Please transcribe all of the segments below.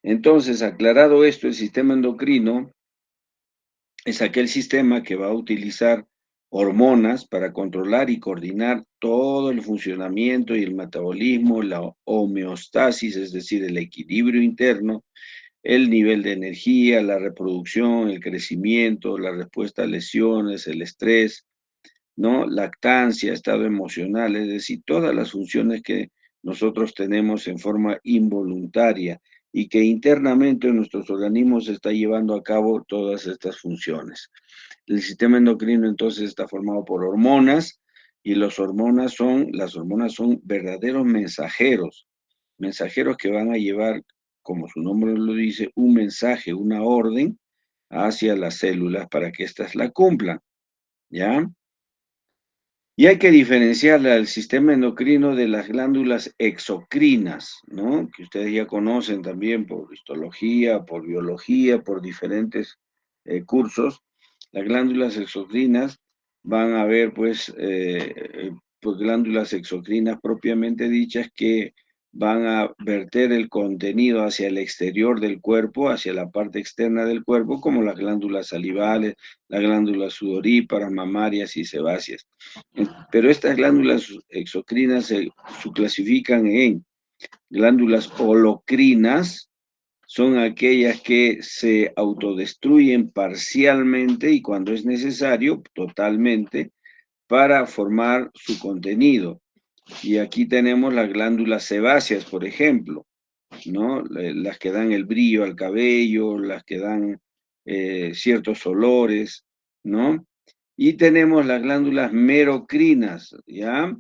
Entonces, aclarado esto, el sistema endocrino es aquel sistema que va a utilizar hormonas para controlar y coordinar todo el funcionamiento y el metabolismo, la homeostasis, es decir, el equilibrio interno, el nivel de energía, la reproducción, el crecimiento, la respuesta a lesiones, el estrés, ¿no? Lactancia, estado emocional, es decir, todas las funciones que nosotros tenemos en forma involuntaria y que internamente en nuestros organismos se está llevando a cabo todas estas funciones. El sistema endocrino entonces está formado por hormonas y las hormonas son verdaderos mensajeros, mensajeros que van a llevar, como su nombre lo dice, un mensaje, una orden hacia las células para que éstas la cumplan, ¿ya? Y hay que diferenciar al sistema endocrino de las glándulas exocrinas, ¿no? Que ustedes ya conocen también por histología, por biología, por diferentes cursos. Las glándulas exocrinas van a ver, pues glándulas exocrinas propiamente dichas que van a verter el contenido hacia el exterior del cuerpo, hacia la parte externa del cuerpo, como las glándulas salivales, las glándulas sudoríparas, mamarias y sebáceas. Pero estas glándulas exocrinas se subclasifican en glándulas holocrinas, son aquellas que se autodestruyen parcialmente y cuando es necesario, totalmente, para formar su contenido. Y aquí tenemos las glándulas sebáceas, por ejemplo, ¿no? Las que dan el brillo al cabello, las que dan ciertos olores, ¿no? Y tenemos las glándulas merocrinas, ¿ya?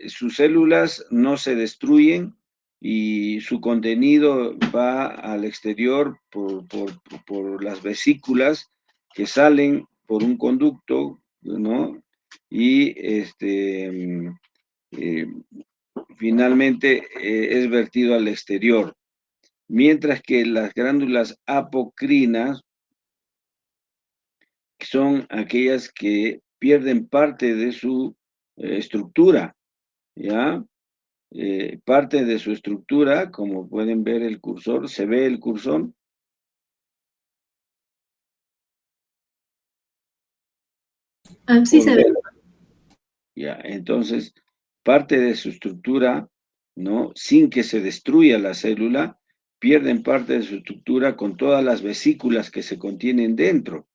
Sus células no se destruyen y su contenido va al exterior por las vesículas que salen por un conducto, ¿no? Y eh, finalmente es vertido al exterior. Mientras que las glándulas apocrinas son aquellas que pierden parte de su estructura, ¿ya? Parte de su estructura, como pueden ver el cursor, ¿se ve el cursor? Ah, sí ¿O se no? ve. Ya, entonces, parte de su estructura, ¿no? Sin que se destruya la célula, pierden parte de su estructura con todas las vesículas que se contienen dentro,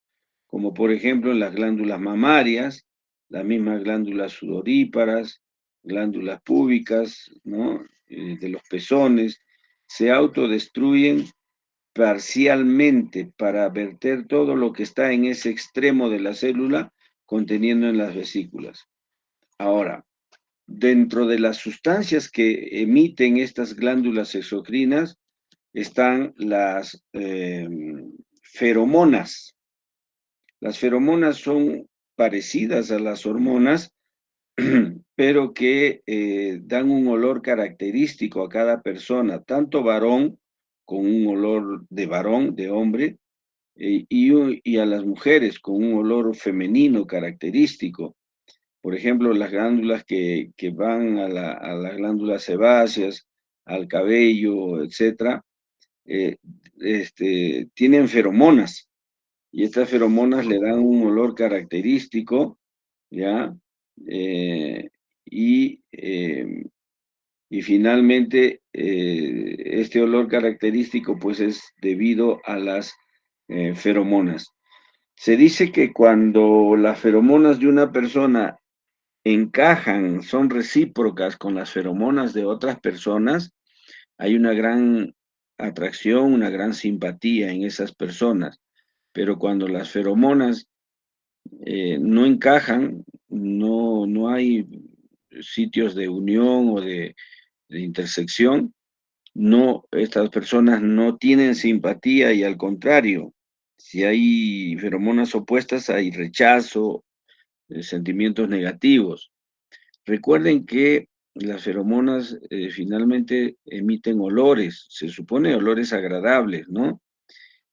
como por ejemplo las glándulas mamarias, las mismas glándulas sudoríparas, glándulas púbicas, ¿no? De los pezones, se autodestruyen parcialmente para verter todo lo que está en ese extremo de la célula conteniendo en las vesículas. Ahora, dentro de las sustancias que emiten estas glándulas exocrinas están las feromonas. Las feromonas son parecidas a las hormonas, pero que dan un olor característico a cada persona, tanto varón con un olor de varón, de hombre, y a las mujeres con un olor femenino característico. Por ejemplo, las glándulas que van a las glándulas sebáceas, al cabello, etcétera, eh, tienen feromonas y estas feromonas le dan un olor característico, ¿ya? Eh, y, eh, y finalmente, este olor característico pues es debido a las feromonas. Se dice que cuando las feromonas de una persona encajan, son recíprocas con las feromonas de otras personas, hay una gran atracción, una gran simpatía en esas personas. Pero cuando las feromonas no encajan, no hay sitios de unión o de intersección, no, estas personas no tienen simpatía y al contrario, si hay feromonas opuestas, hay rechazo, sentimientos negativos. Recuerden que las feromonas finalmente emiten olores, se supone olores agradables, ¿no?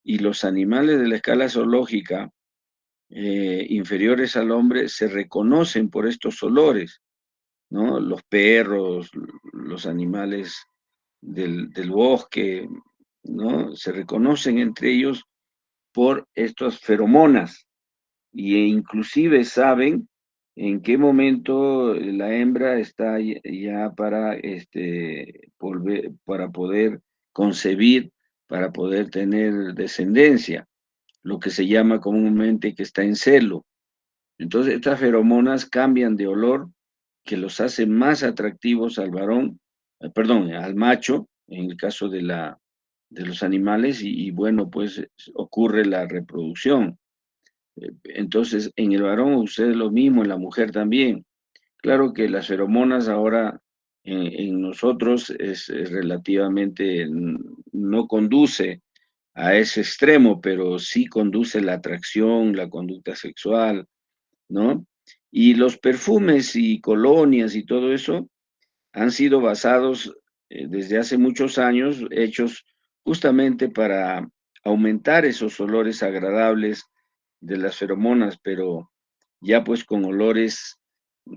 Y los animales de la escala zoológica inferiores al hombre se reconocen por estos olores, ¿no? Los perros, los animales del bosque, ¿no? Se reconocen entre ellos por estas feromonas e inclusive saben en qué momento la hembra está ya para, para poder concebir, para poder tener descendencia, lo que se llama comúnmente que está en celo. Entonces, estas feromonas cambian de olor que los hace más atractivos al varón, perdón, al macho, en el caso de los animales, y bueno, pues ocurre la reproducción. Entonces, en el varón sucede lo mismo, en la mujer también. Claro que las feromonas ahora en nosotros es relativamente, no conduce a ese extremo, pero sí conduce la atracción, la conducta sexual, ¿no? Y los perfumes y colonias y todo eso han sido basados desde hace muchos años, hechos justamente para aumentar esos olores agradables de las feromonas, pero ya pues con olores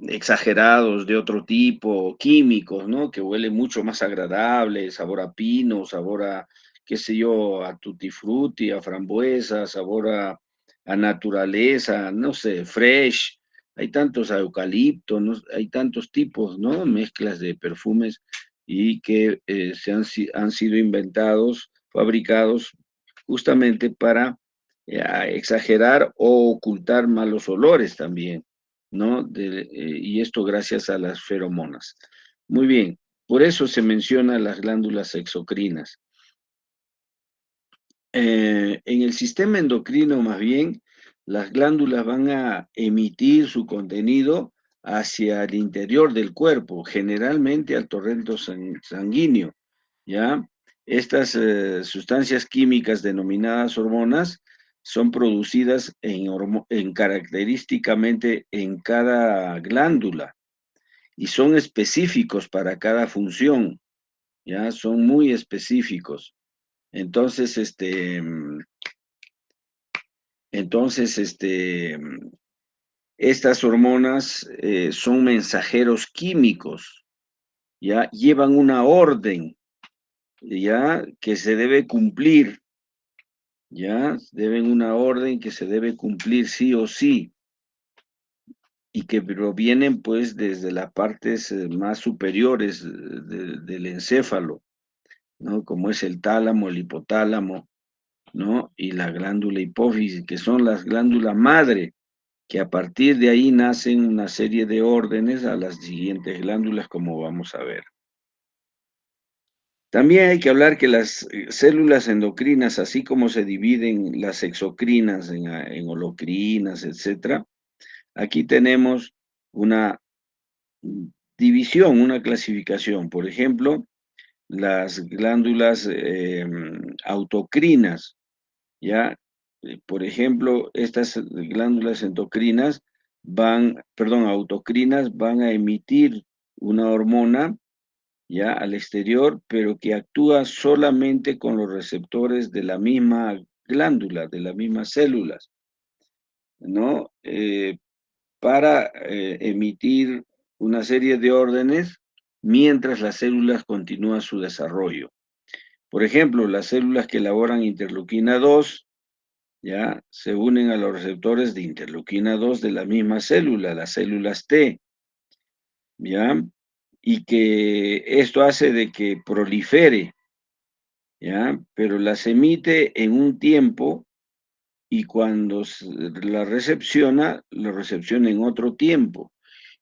exagerados de otro tipo, químicos, ¿no? Que huele mucho más agradable, sabor a pino, sabor a, qué sé yo, a tutti frutti, a frambuesa, sabor a naturaleza, no sé, fresh. Hay tantos a eucalipto, ¿no? Hay tantos tipos, ¿no? Mezclas de perfumes y que han sido inventados, fabricados justamente para exagerar o ocultar malos olores también, ¿no? Y esto gracias a las feromonas. Muy bien, por eso se menciona las glándulas exocrinas. En el sistema endocrino, más bien, las glándulas van a emitir su contenido hacia el interior del cuerpo, generalmente al torrente sanguíneo, ¿ya? Estas sustancias químicas denominadas hormonas son producidas característicamente en cada glándula y son específicos para cada función, ¿ya? Son muy específicos. Entonces, estas hormonas son mensajeros químicos, ¿ya? Llevan una orden, ¿ya? Que se debe cumplir, ¿ya? Deben una orden que se debe cumplir sí o sí, y que provienen pues desde las partes más superiores del encéfalo, ¿no? Como es el tálamo, el hipotálamo, ¿no? Y la glándula hipófisis, que son las glándulas madre, que a partir de ahí nacen una serie de órdenes a las siguientes glándulas, como vamos a ver. También hay que hablar que las células endocrinas, así como se dividen las exocrinas en holocrinas, etcétera, aquí tenemos una división, una clasificación. Por ejemplo, las glándulas autocrinas, ¿ya? Por ejemplo, estas glándulas endocrinas autocrinas van a emitir una hormona ya al exterior, pero que actúa solamente con los receptores de la misma glándula, de las mismas células, ¿no? Para emitir una serie de órdenes mientras las células continúan su desarrollo. Por ejemplo, las células que elaboran interleuquina 2 ya se unen a los receptores de interleuquina 2 de la misma célula, las células T, ¿ya? Y que esto hace de que prolifere, ¿ya? Pero las emite en un tiempo y cuando la recepciona en otro tiempo.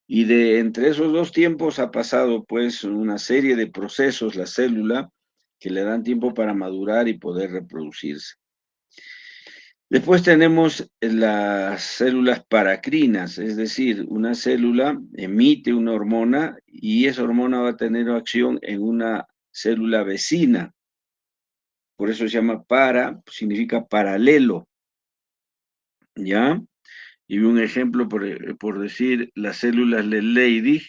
Y de entre esos dos tiempos ha pasado pues una serie de procesos la célula que le dan tiempo para madurar y poder reproducirse. Después tenemos las células paracrinas, es decir, una célula emite una hormona y esa hormona va a tener acción en una célula vecina. Por eso se llama significa paralelo, ¿ya? Y un ejemplo, por decir, las células Leydig,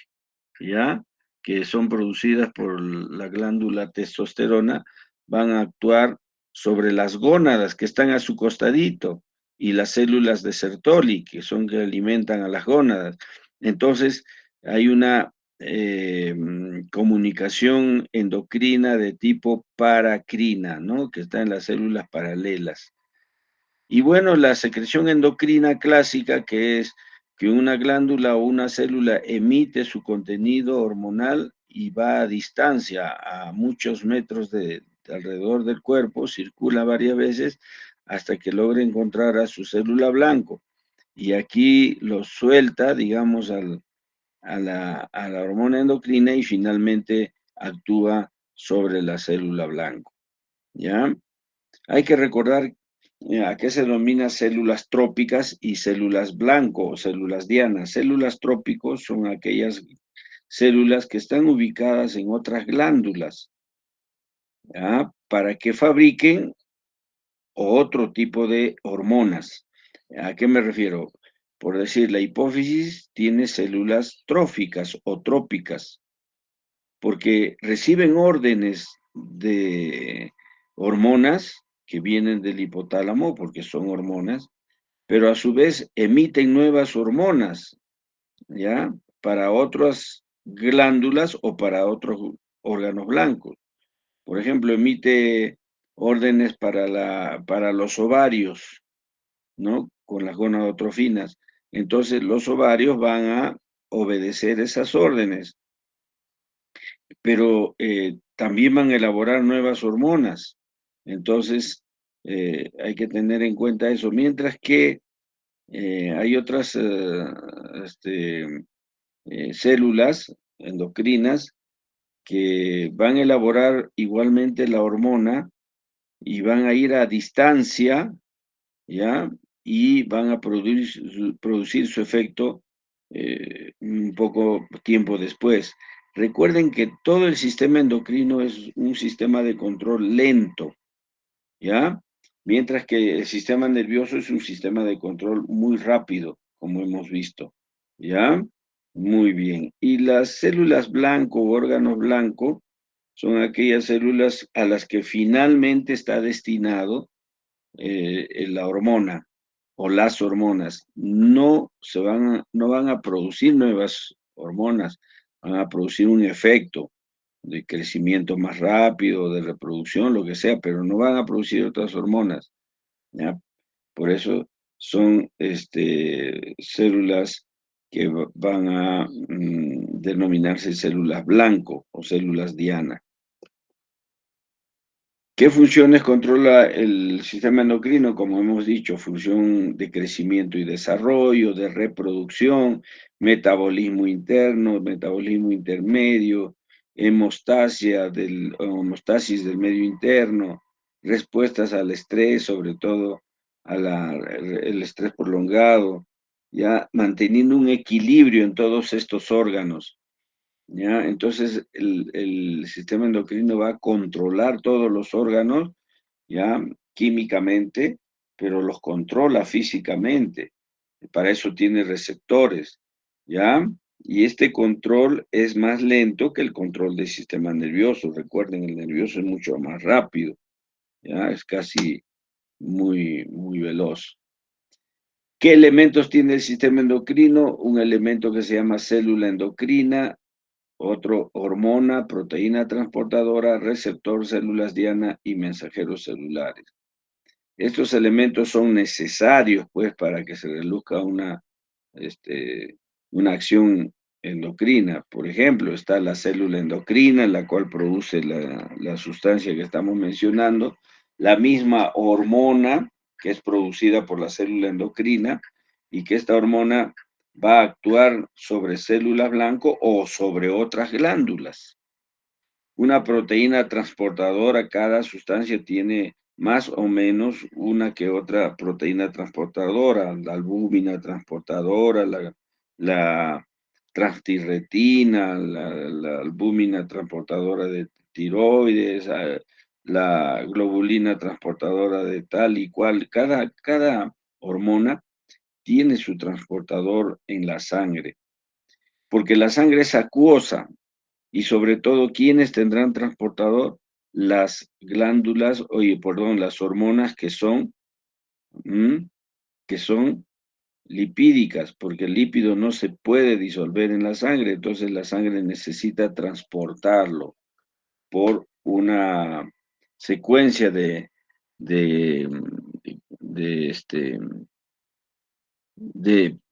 ¿ya? Que son producidas por la glándula testosterona, van a actuar sobre las gónadas que están a su costadito y las células de Sertoli, que son que alimentan a las gónadas. Entonces, hay una comunicación endocrina de tipo paracrina, ¿no? Que está en las células paralelas. Y bueno, la secreción endocrina clásica, que es que una glándula o una célula emite su contenido hormonal y va a distancia, a muchos metros de alrededor del cuerpo, circula varias veces hasta que logra encontrar a su célula blanco. Y aquí lo suelta, digamos, a la hormona endocrina y finalmente actúa sobre la célula blanco. ¿Ya? Hay que recordar a qué se denomina células trópicas y células blanco o células dianas. Células trópicos son aquellas células que están ubicadas en otras glándulas, ¿ya? Para que fabriquen otro tipo de hormonas. ¿A qué me refiero? Por decir, la hipófisis tiene células tróficas o trópicas, porque reciben órdenes de hormonas que vienen del hipotálamo, porque son hormonas, pero a su vez emiten nuevas hormonas, ¿ya? Para otras glándulas o para otros órganos blancos. Por ejemplo, emite órdenes para los ovarios, ¿no? Con las gonadotrofinas. Entonces, los ovarios van a obedecer esas órdenes, pero también van a elaborar nuevas hormonas. Entonces, hay que tener en cuenta eso. Mientras que hay otras células endocrinas que van a elaborar igualmente la hormona y van a ir a distancia, ¿ya? Y van a producir su efecto un poco tiempo después. Recuerden que todo el sistema endocrino es un sistema de control lento, ¿ya? Mientras que el sistema nervioso es un sistema de control muy rápido, como hemos visto, ¿ya? Muy bien. Y las células blanco, órganos blanco, son aquellas células a las que finalmente está destinado la hormona o las hormonas. No van a producir nuevas hormonas, van a producir un efecto de crecimiento más rápido, de reproducción, lo que sea, pero no van a producir otras hormonas, ¿ya? Por eso son células que van a denominarse células blanco o células diana. ¿Qué funciones controla el sistema endocrino? Como hemos dicho, función de crecimiento y desarrollo, de reproducción, metabolismo interno, metabolismo intermedio, hemostasis del medio interno, respuestas al estrés, sobre todo el estrés prolongado, ya manteniendo un equilibrio en todos estos órganos. ¿Ya? Entonces, el sistema endocrino va a controlar todos los órganos, ¿ya? Químicamente, pero los controla físicamente. Para eso tiene receptores, ¿ya? Y este control es más lento que el control del sistema nervioso. Recuerden, el nervioso es mucho más rápido, ¿ya? Es casi muy veloz. ¿Qué elementos tiene el sistema endocrino? Un elemento que se llama célula endocrina, otro, hormona, proteína transportadora, receptor, células diana y mensajeros celulares. Estos elementos son necesarios, pues, para que se reduzca una acción endocrina. Por ejemplo, está la célula endocrina, la cual produce la sustancia que estamos mencionando, la misma hormona que es producida por la célula endocrina y que esta hormona va a actuar sobre células blanco o sobre otras glándulas. Una proteína transportadora, cada sustancia tiene más o menos una que otra proteína transportadora, la albúmina transportadora, la transtirretina, la albúmina transportadora de tiroides, la globulina transportadora de tal y cual. Cada hormona tiene su transportador en la sangre, porque la sangre es acuosa, y sobre todo, ¿quiénes tendrán transportador? Las glándulas, oye, perdón, las hormonas mm, que son lipídicas, porque el lípido no se puede disolver en la sangre, entonces la sangre necesita transportarlo por una secuencia de, de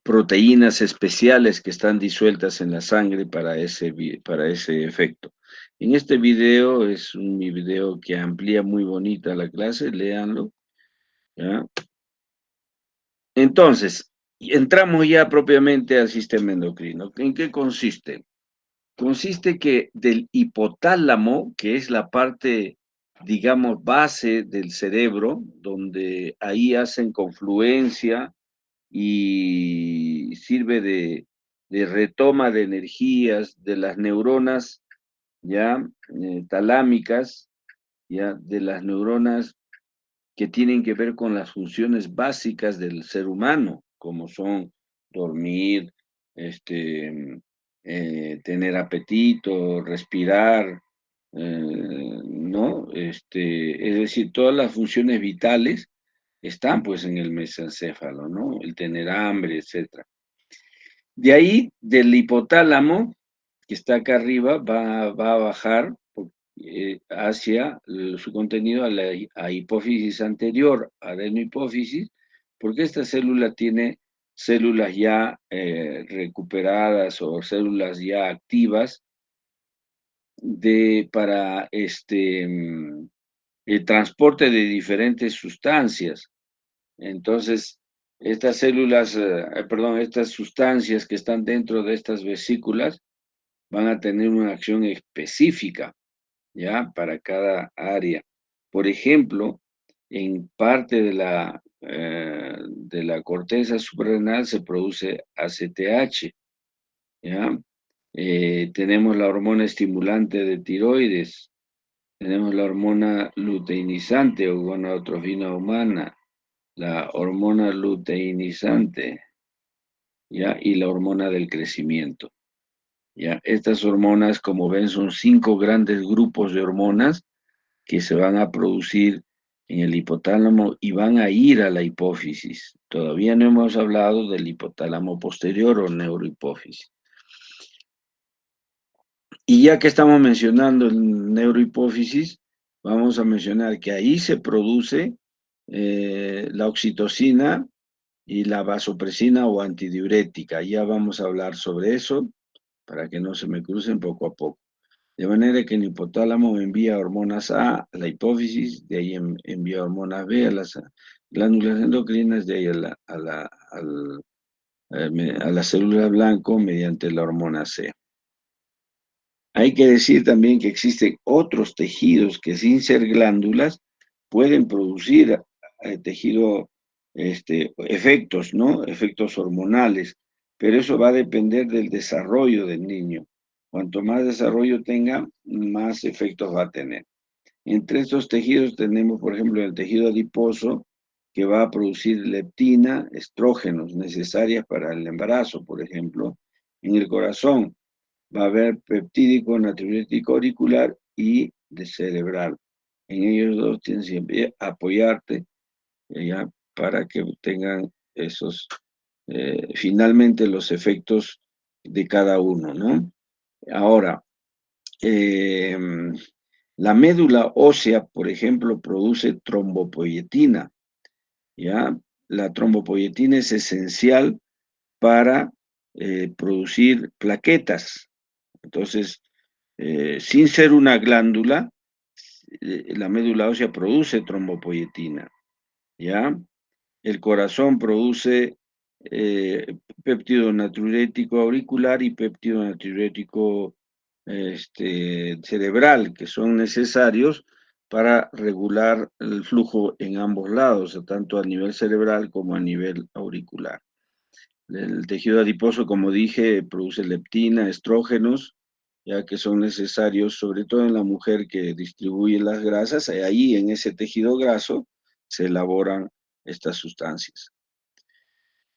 proteínas especiales que están disueltas en la sangre para ese efecto. En este video es un video que amplía muy bonita la clase, léanlo, ¿ya? Entonces, entramos ya propiamente al sistema endocrino. ¿En qué consiste? Consiste que del hipotálamo, que es la parte, digamos, base del cerebro, donde ahí hacen confluencia y sirve de retoma de energías de las neuronas, ya, talámicas, ya, de las neuronas que tienen que ver con las funciones básicas del ser humano, como son dormir, tener apetito, respirar, ¿no? Es decir, todas las funciones vitales están pues en el mesencéfalo, ¿no? El tener hambre, etcétera. De ahí, del hipotálamo, que está acá arriba, va a bajar hacia su contenido a hipófisis anterior, adenohipófisis, porque esta célula tiene células ya recuperadas o células ya activas para el transporte de diferentes sustancias. Entonces, estas células, perdón, estas sustancias que están dentro de estas vesículas van a tener una acción específica, ¿ya? Para cada área. Por ejemplo, en parte de la corteza suprarrenal se produce ACTH, ¿ya? Tenemos la hormona estimulante de tiroides, tenemos la hormona luteinizante o gonadotrofina humana, la hormona luteinizante, ¿ya? Y la hormona del crecimiento, ¿ya? Estas hormonas, como ven, son 5 grandes grupos de hormonas que se van a producir en el hipotálamo y van a ir a la hipófisis. Todavía no hemos hablado del hipotálamo posterior o neurohipófisis. Y ya que estamos mencionando el neurohipófisis, vamos a mencionar que ahí se produce la oxitocina y la vasopresina o antidiurética. Ya vamos a hablar sobre eso para que no se me crucen poco a poco. De manera que el hipotálamo envía hormonas A la hipófisis, de ahí envía hormonas B a las glándulas endocrinas, de ahí a la célula blanco mediante la hormona C. Hay que decir también que existen otros tejidos que sin ser glándulas pueden producir efectos, ¿no? Efectos hormonales, pero eso va a depender del desarrollo del niño. Cuanto más desarrollo tenga, más efectos va a tener. Entre estos tejidos tenemos, por ejemplo, el tejido adiposo, que va a producir leptina, estrógenos necesarias para el embarazo, por ejemplo. En el corazón va a haber peptídico, natriurético auricular y de cerebral. En ellos dos tienes que apoyarte ya para que tengan esos, finalmente los efectos de cada uno, ¿no? Ahora, la médula ósea, por ejemplo, produce trombopoyetina, ¿ya? La trombopoyetina es esencial para producir plaquetas. Entonces, sin ser una glándula, la médula ósea produce trombopoyetina, ¿ya? El corazón produce péptido natriurético auricular y péptido natriurético cerebral, que son necesarios para regular el flujo en ambos lados, tanto a nivel cerebral como a nivel auricular. El tejido adiposo, como dije, produce leptina, estrógenos, ya que son necesarios, sobre todo en la mujer que distribuye las grasas, y ahí en ese tejido graso se elaboran estas sustancias.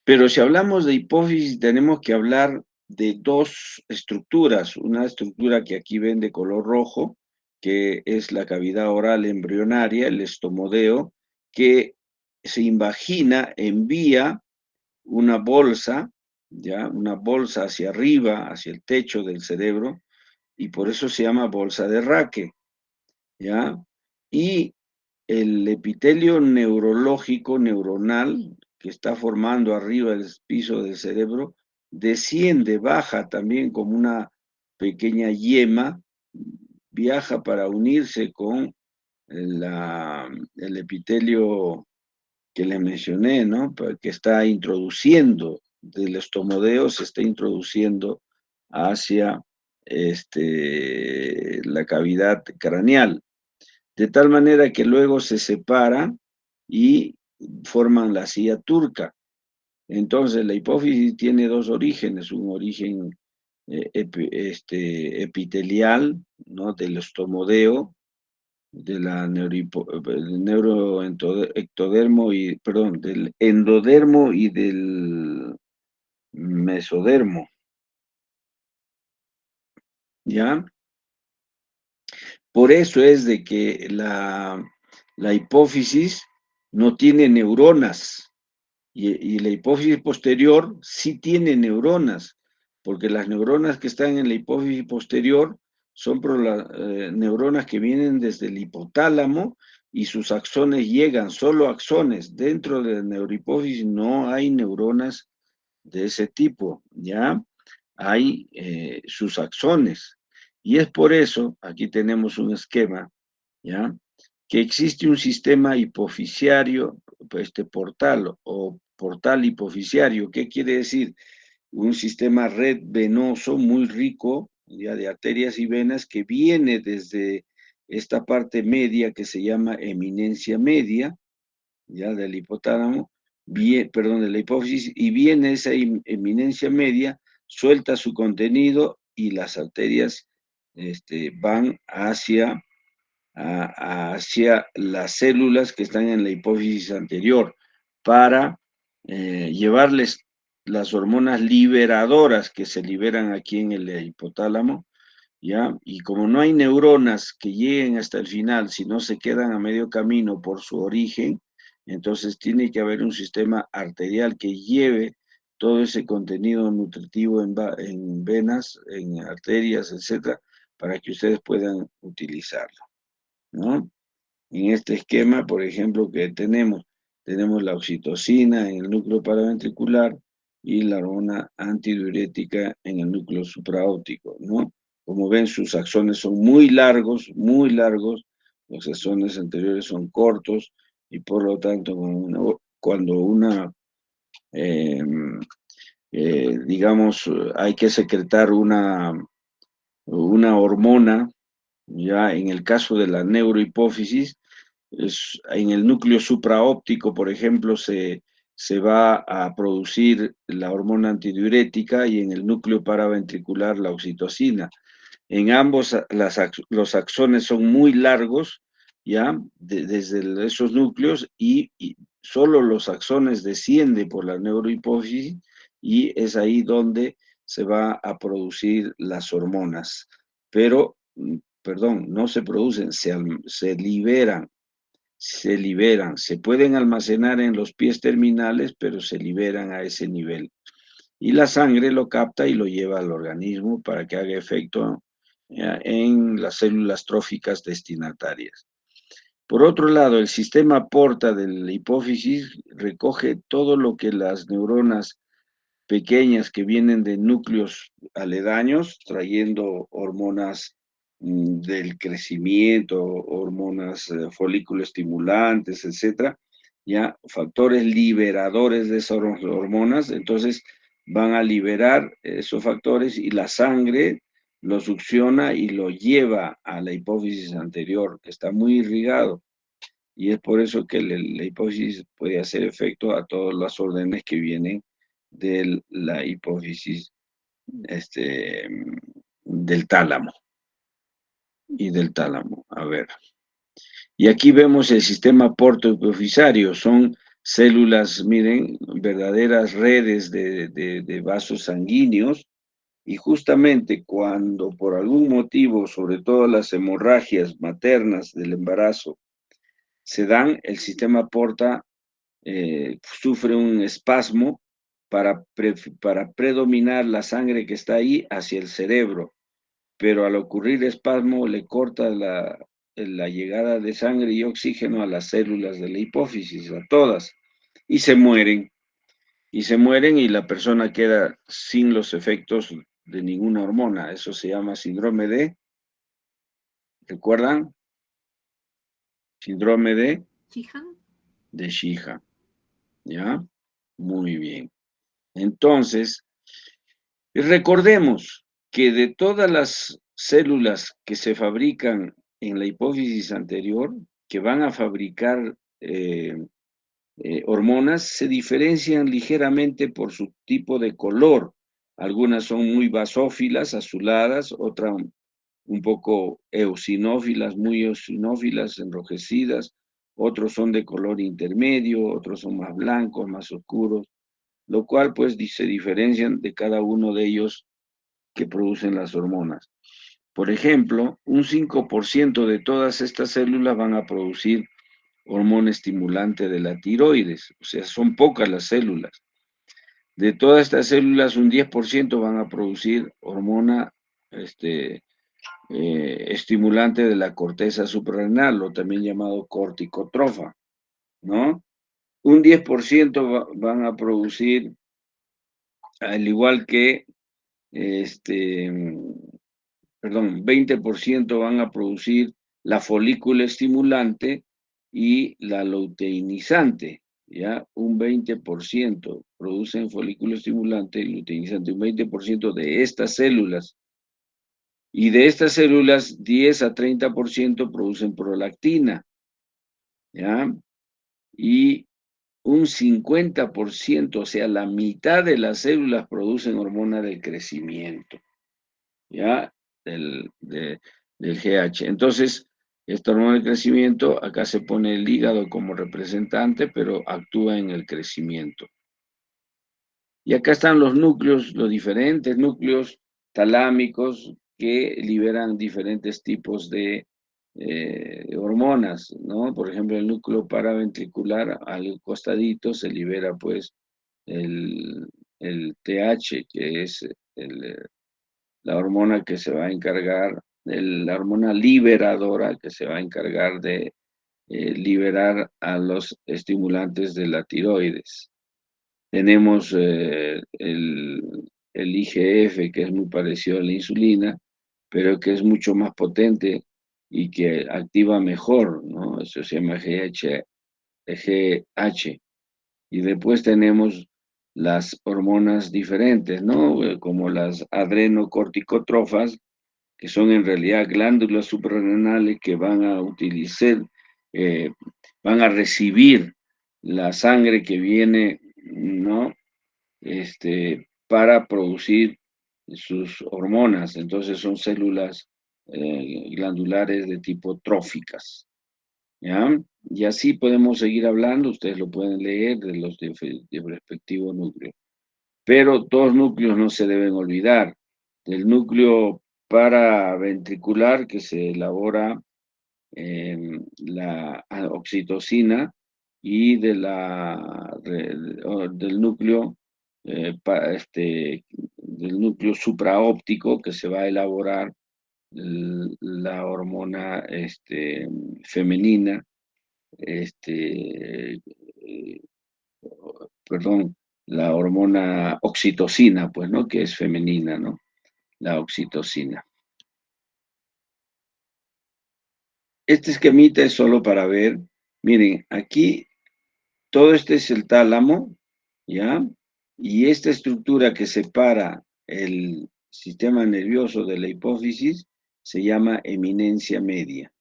Pero si hablamos de hipófisis, tenemos que hablar de dos estructuras. Una estructura que aquí ven de color rojo, que es la cavidad oral embrionaria, el estomodeo, que se invagina, envía una bolsa, ¿ya? Una bolsa hacia arriba, hacia el techo del cerebro, y por eso se llama bolsa de Raque, ¿ya? Y el epitelio neurológico, neuronal, que está formando arriba del piso del cerebro, desciende, baja también como una pequeña yema, viaja para unirse con el epitelio que le mencioné, ¿no? Que está introduciendo, del estomodeo se está introduciendo hacia la cavidad craneal, de tal manera que luego se separa y forman la silla turca. Entonces, la hipófisis tiene dos orígenes, un origen epitelial, ¿no? Del estomodeo, de la neuroectodermo y, perdón, del endodermo y del mesodermo, ¿ya? Por eso es de que la hipófisis no tiene neuronas y la hipófisis posterior sí tiene neuronas, porque las neuronas que están en la hipófisis posterior son neuronas que vienen desde el hipotálamo y sus axones llegan, solo axones. Dentro de la neurohipófisis no hay neuronas de ese tipo, ¿ya? Hay sus axones. Y es por eso, aquí tenemos un esquema, ¿ya? Que existe un sistema hipofisiario, portal o portal hipofisiario. ¿Qué quiere decir? Un sistema red venoso muy rico, ya de arterias y venas, que viene desde esta parte media que se llama eminencia media, ya del hipotálamo, perdón, de la hipófisis, y viene esa eminencia media, suelta su contenido y las arterias van hacia las células que están en la hipófisis anterior para llevarles las hormonas liberadoras que se liberan aquí en el hipotálamo, ¿ya? Y como no hay neuronas que lleguen hasta el final, si no se quedan a medio camino por su origen, entonces tiene que haber un sistema arterial que lleve todo ese contenido nutritivo en venas, en arterias, etcétera, para que ustedes puedan utilizarlo, ¿no? En este esquema, por ejemplo, que tenemos la oxitocina en el núcleo paraventricular y la hormona antidiurética en el núcleo supraóptico, ¿no? Como ven, sus axones son muy largos, los axones anteriores son cortos y por lo tanto, cuando eh, digamos, hay que secretar una hormona, ya en el caso de la neurohipófisis, en el núcleo supraóptico, por ejemplo, se va a producir la hormona antidiurética y en el núcleo paraventricular la oxitocina. En ambos los axones son muy largos, ¿ya? Desde esos núcleos y solo los axones descienden por la neurohipófisis y es ahí donde se va a producir las hormonas. Pero, perdón, no se producen, se liberan, se pueden almacenar en los pies terminales, pero se liberan a ese nivel. Y la sangre lo capta y lo lleva al organismo para que haga efecto en las células tróficas destinatarias. Por otro lado, el sistema porta de la hipófisis recoge todo lo que las neuronas pequeñas que vienen de núcleos aledaños, trayendo hormonas del crecimiento, hormonas folículo estimulantes, etcétera, ya factores liberadores de esas hormonas, entonces van a liberar esos factores y la sangre lo succiona y lo lleva a la hipófisis anterior, que está muy irrigado. Y es por eso que la hipófisis puede hacer efecto a todas las órdenes que vienen de la hipófisis del tálamo y del tálamo. A ver. Y aquí vemos el sistema portohipofisario. Son células, miren, verdaderas redes de vasos sanguíneos. Y justamente cuando por algún motivo, sobre todo las hemorragias maternas del embarazo, se dan, el sistema porta sufre un espasmo para predominar la sangre que está ahí hacia el cerebro, pero al ocurrir espasmo le corta la llegada de sangre y oxígeno a las células de la hipófisis, a todas, y se mueren. Y se mueren y la persona queda sin los efectos de ninguna hormona. Eso se llama síndrome ¿recuerdan? Síndrome Sheehan. de Sheehan, ¿ya? Muy bien. Entonces, recordemos que de todas las células que se fabrican en la hipófisis anterior, que van a fabricar hormonas, se diferencian ligeramente por su tipo de color. Algunas son muy basófilas, azuladas, otras un poco eosinófilas, muy eosinófilas, enrojecidas, otros son de color intermedio, otros son más blancos, más oscuros, lo cual pues se diferencian de cada uno de ellos que producen las hormonas. Por ejemplo, un 5% de todas estas células van a producir hormona estimulante de la tiroides, o sea, son pocas las células. De todas estas células, un 10% van a producir hormona estimulante de la corteza suprarrenal, o también llamado corticotrofa, ¿no? Un 10% van a producir, al igual que, perdón, 20% van a producir la folícula estimulante y la luteinizante, ¿ya? Un 20% producen folículo estimulante y luteinizante, un 20% de estas células. Y de estas células, 10 a 30% producen prolactina, ¿ya? Y un 50%, o sea, la mitad de las células producen hormona del crecimiento, ¿ya? Del GH. Entonces, esta hormona del crecimiento, acá se pone el hígado como representante, pero actúa en el crecimiento. Y acá están los núcleos, los diferentes núcleos talámicos que liberan diferentes tipos de hormonas, ¿no? Por ejemplo, el núcleo paraventricular, al costadito se libera pues el, el TH, que es la hormona que se va a encargar, la hormona liberadora que se va a encargar de liberar a los estimulantes de la tiroides. Tenemos el IGF, que es muy parecido a la insulina, pero que es mucho más potente y que activa mejor, ¿no? Eso se llama GH. Y después tenemos las hormonas diferentes, ¿no? Como las adrenocorticotrofas, que son en realidad glándulas suprarrenales que van a utilizar, eh, van a recibir la sangre que viene, ¿no? Para producir sus hormonas. Entonces son células glandulares de tipo tróficas, ¿ya? Y así podemos seguir hablando, ustedes lo pueden leer de los de respectivos núcleos. Pero dos núcleos no se deben olvidar. El núcleo paraventricular que se elabora la oxitocina y del núcleo del núcleo supraóptico que se va a elaborar la hormona femenina, eh, perdón, la hormona oxitocina, pues, ¿no? Que es femenina, ¿no? La oxitocina. Este esquemita es solo para ver, miren, aquí todo este es el tálamo, ¿ya? Y esta estructura que separa el sistema nervioso de la hipófisis se llama eminencia media.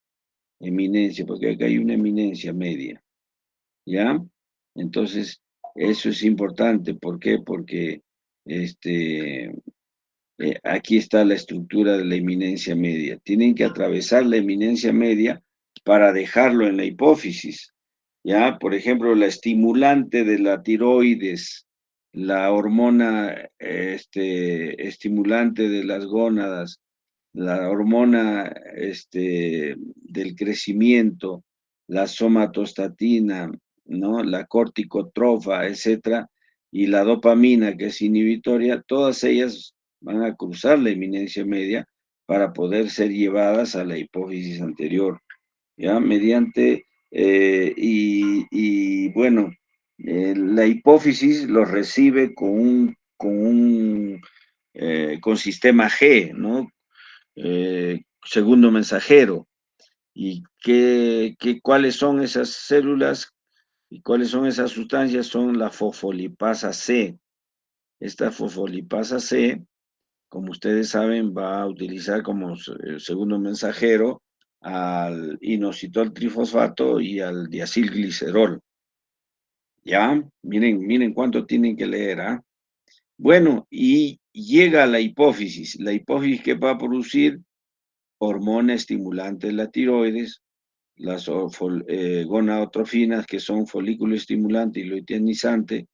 Eminencia, porque acá hay una eminencia media, ¿ya? Entonces, eso es importante. ¿Por qué? Porque aquí está la estructura de la eminencia media. Tienen que atravesar la eminencia media para dejarlo en la hipófisis. ¿Ya? Por ejemplo, la estimulante de la tiroides, la hormona estimulante de las gónadas, la hormona del crecimiento, la somatostatina, ¿no? La corticotrofa, etcétera, y la dopamina, que es inhibitoria, todas ellas van a cruzar la eminencia media para poder ser llevadas a la hipófisis anterior, ¿ya? Mediante, bueno, la hipófisis los recibe con sistema G, ¿no? Segundo mensajero. ¿Y cuáles son esas células y cuáles son esas sustancias? Son la fosfolipasa C. Esta fosfolipasa C, como ustedes saben, va a utilizar como segundo mensajero al inositol trifosfato y al diacilglicerol. ¿Ya? Miren cuánto tienen que leer, ¿ah? Bueno, y llega a la hipófisis. La hipófisis que va a producir hormona estimulante de la tiroides, las gonadotrofinas, que son folículo estimulante y luteinizante,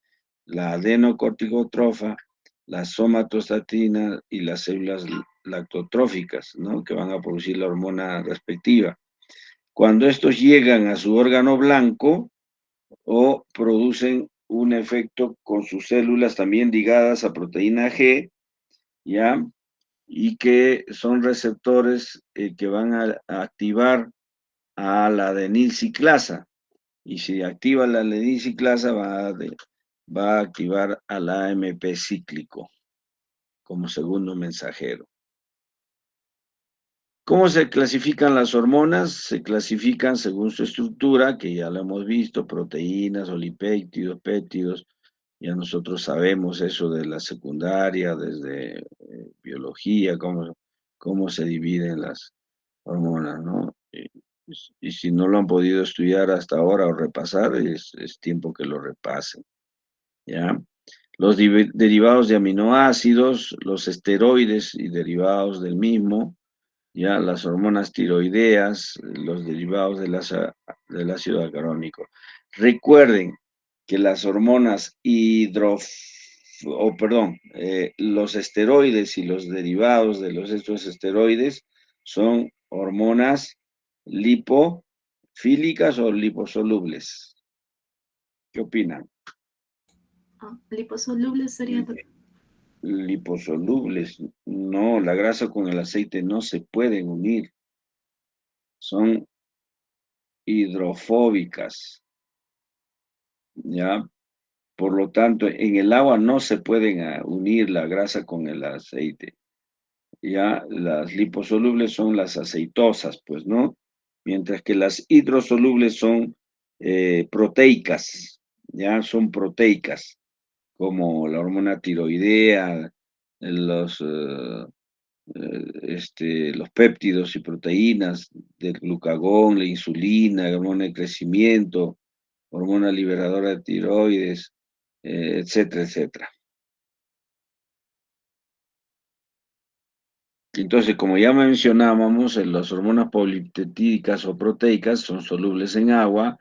la adenocorticotrofa, la somatostatina y las células lactotróficas, ¿no? Que van a producir la hormona respectiva. Cuando estos llegan a su órgano blanco o producen un efecto con sus células también ligadas a proteína G, ¿ya? Y que son receptores que van a activar a la adenilciclasa. Y si activa la adenilciclasa, va a activar al AMP cíclico como segundo mensajero. ¿Cómo se clasifican las hormonas? Se clasifican según su estructura, que ya lo hemos visto, proteínas, olipéptidos, péptidos. Ya nosotros sabemos eso de la secundaria, desde biología, cómo se dividen las hormonas, ¿no? Y si no lo han podido estudiar hasta ahora o repasar, es tiempo que lo repasen, ¿ya? Los derivados de aminoácidos, los esteroides y derivados del mismo, ya las hormonas tiroideas, los derivados del ácido hialurónico. Recuerden que las hormonas los esteroides y los derivados de estos esteroides son hormonas lipofílicas o liposolubles. ¿Qué opinan? Liposolubles sería. Liposolubles. No, la grasa con el aceite no se pueden unir. Son hidrofóbicas, ¿ya? Por lo tanto, en el agua no se pueden unir la grasa con el aceite, ¿ya? Las liposolubles son las aceitosas, pues, ¿no? Mientras que las hidrosolubles son proteicas, ¿ya? Son proteicas, como la hormona tiroidea, los, los péptidos y proteínas del glucagón, la insulina, la hormona de crecimiento, hormona liberadora de tiroides, etcétera, etcétera. Entonces, como ya mencionábamos, las hormonas polipeptídicas o proteicas son solubles en agua,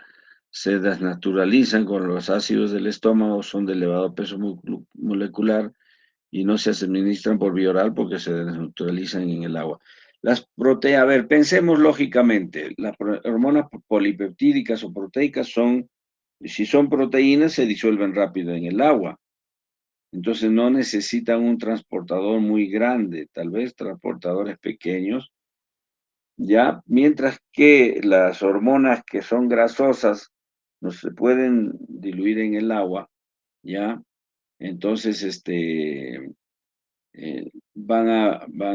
se desnaturalizan con los ácidos del estómago, son de elevado peso molecular y no se administran por vía oral porque se desnaturalizan en el agua. A ver, pensemos lógicamente, las hormonas polipeptídicas o proteicas si son proteínas, se disuelven rápido en el agua. Entonces no necesitan un transportador muy grande, tal vez transportadores pequeños, ¿ya? Mientras que las hormonas que son grasosas no se pueden diluir en el agua, ¿ya? Entonces, van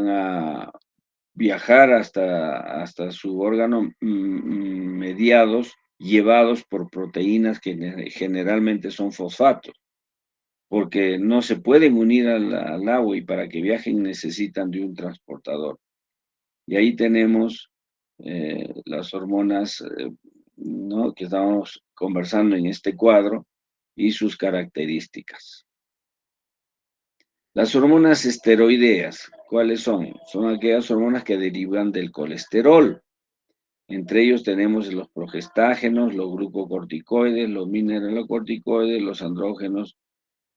a viajar hasta su órgano mediados, llevados por proteínas que generalmente son fosfatos, porque no se pueden unir al agua y para que viajen necesitan de un transportador. Y ahí tenemos las hormonas, ¿no? Que estamos conversando en este cuadro y sus características. Las hormonas esteroideas, ¿cuáles son? Son aquellas hormonas que derivan del colesterol. Entre ellos tenemos los progestágenos, los glucocorticoides, los mineralocorticoides, los andrógenos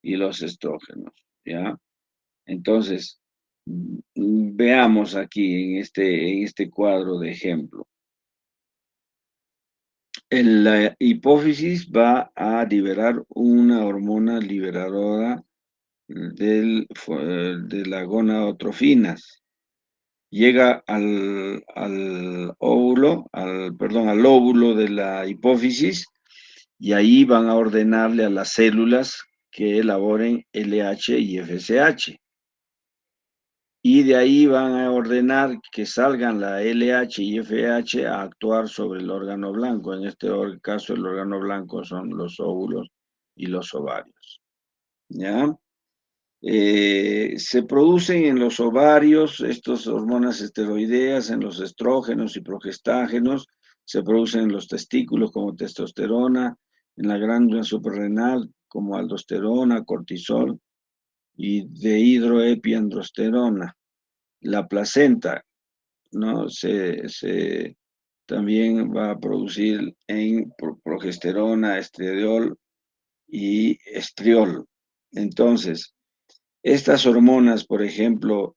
y los estrógenos, ¿ya? Entonces, veamos aquí en este cuadro de ejemplo. La hipófisis va a liberar una hormona liberadora de la gonadotrofinas. Llega al óvulo, perdón, al óvulo de la hipófisis y ahí van a ordenarle a las células que elaboren LH y FSH. Y de ahí van a ordenar que salgan la LH y FH a actuar sobre el órgano blanco. En este caso, el órgano blanco son los óvulos y los ovarios. ¿Ya? Se producen en los ovarios estas hormonas esteroideas, en los estrógenos y progestágenos, se producen en los testículos como testosterona, en la glándula suprarrenal como aldosterona, cortisol y dehidroepiandrosterona. La placenta, ¿no? También va a producir en progesterona, estradiol y estriol. Entonces, estas hormonas, por ejemplo,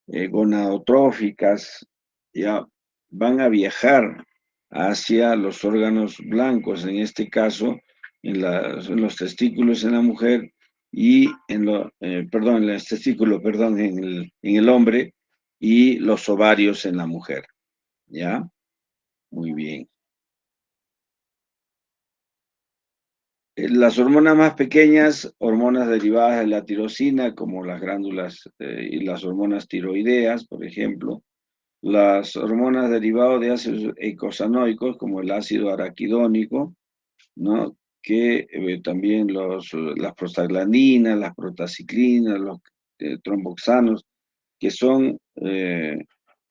gonadotróficas, ya van a viajar hacia los órganos blancos, en este caso, en los testículos en la mujer y perdón, en los testículos, perdón, en el hombre y los ovarios en la mujer. ¿Ya? Muy bien. Las hormonas más pequeñas, hormonas derivadas de la tirosina, como las glándulas y las hormonas tiroideas, por ejemplo, las hormonas derivadas de ácidos eicosanoicos, como el ácido araquidónico, ¿no? Que también las prostaglandinas, las prostaciclinas, los tromboxanos, que son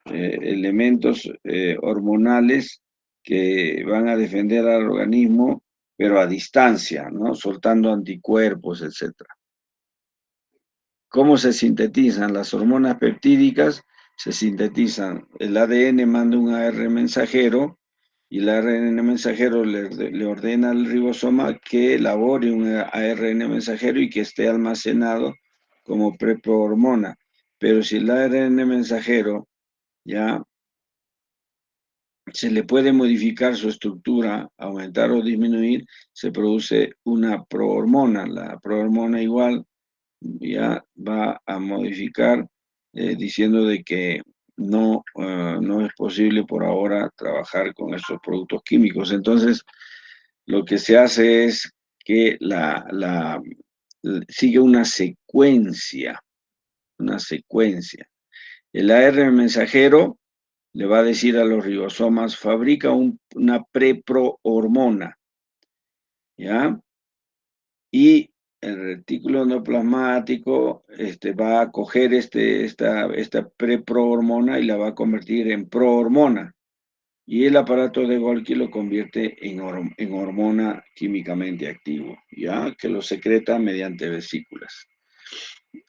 elementos hormonales que van a defender al organismo, pero a distancia, ¿no? Soltando anticuerpos, etcétera. ¿Cómo se sintetizan? Las hormonas peptídicas se sintetizan. El ADN manda un AR mensajero y el ARN mensajero le ordena al ribosoma que elabore un ARN mensajero y que esté almacenado como preprohormona. Pero si el ARN mensajero ya se le puede modificar su estructura, aumentar o disminuir, se produce una prohormona. La prohormona igual ya va a modificar diciendo de que no es posible por ahora trabajar con estos productos químicos. Entonces, lo que se hace es que sigue una secuencia, una secuencia. El AR mensajero le va a decir a los ribosomas, fabrica una preprohormona, ¿ya? Y el retículo endoplasmático va a coger esta preprohormona y la va a convertir en prohormona. Y el aparato de Golgi lo convierte en hormona químicamente activo, ¿ya? Que lo secreta mediante vesículas.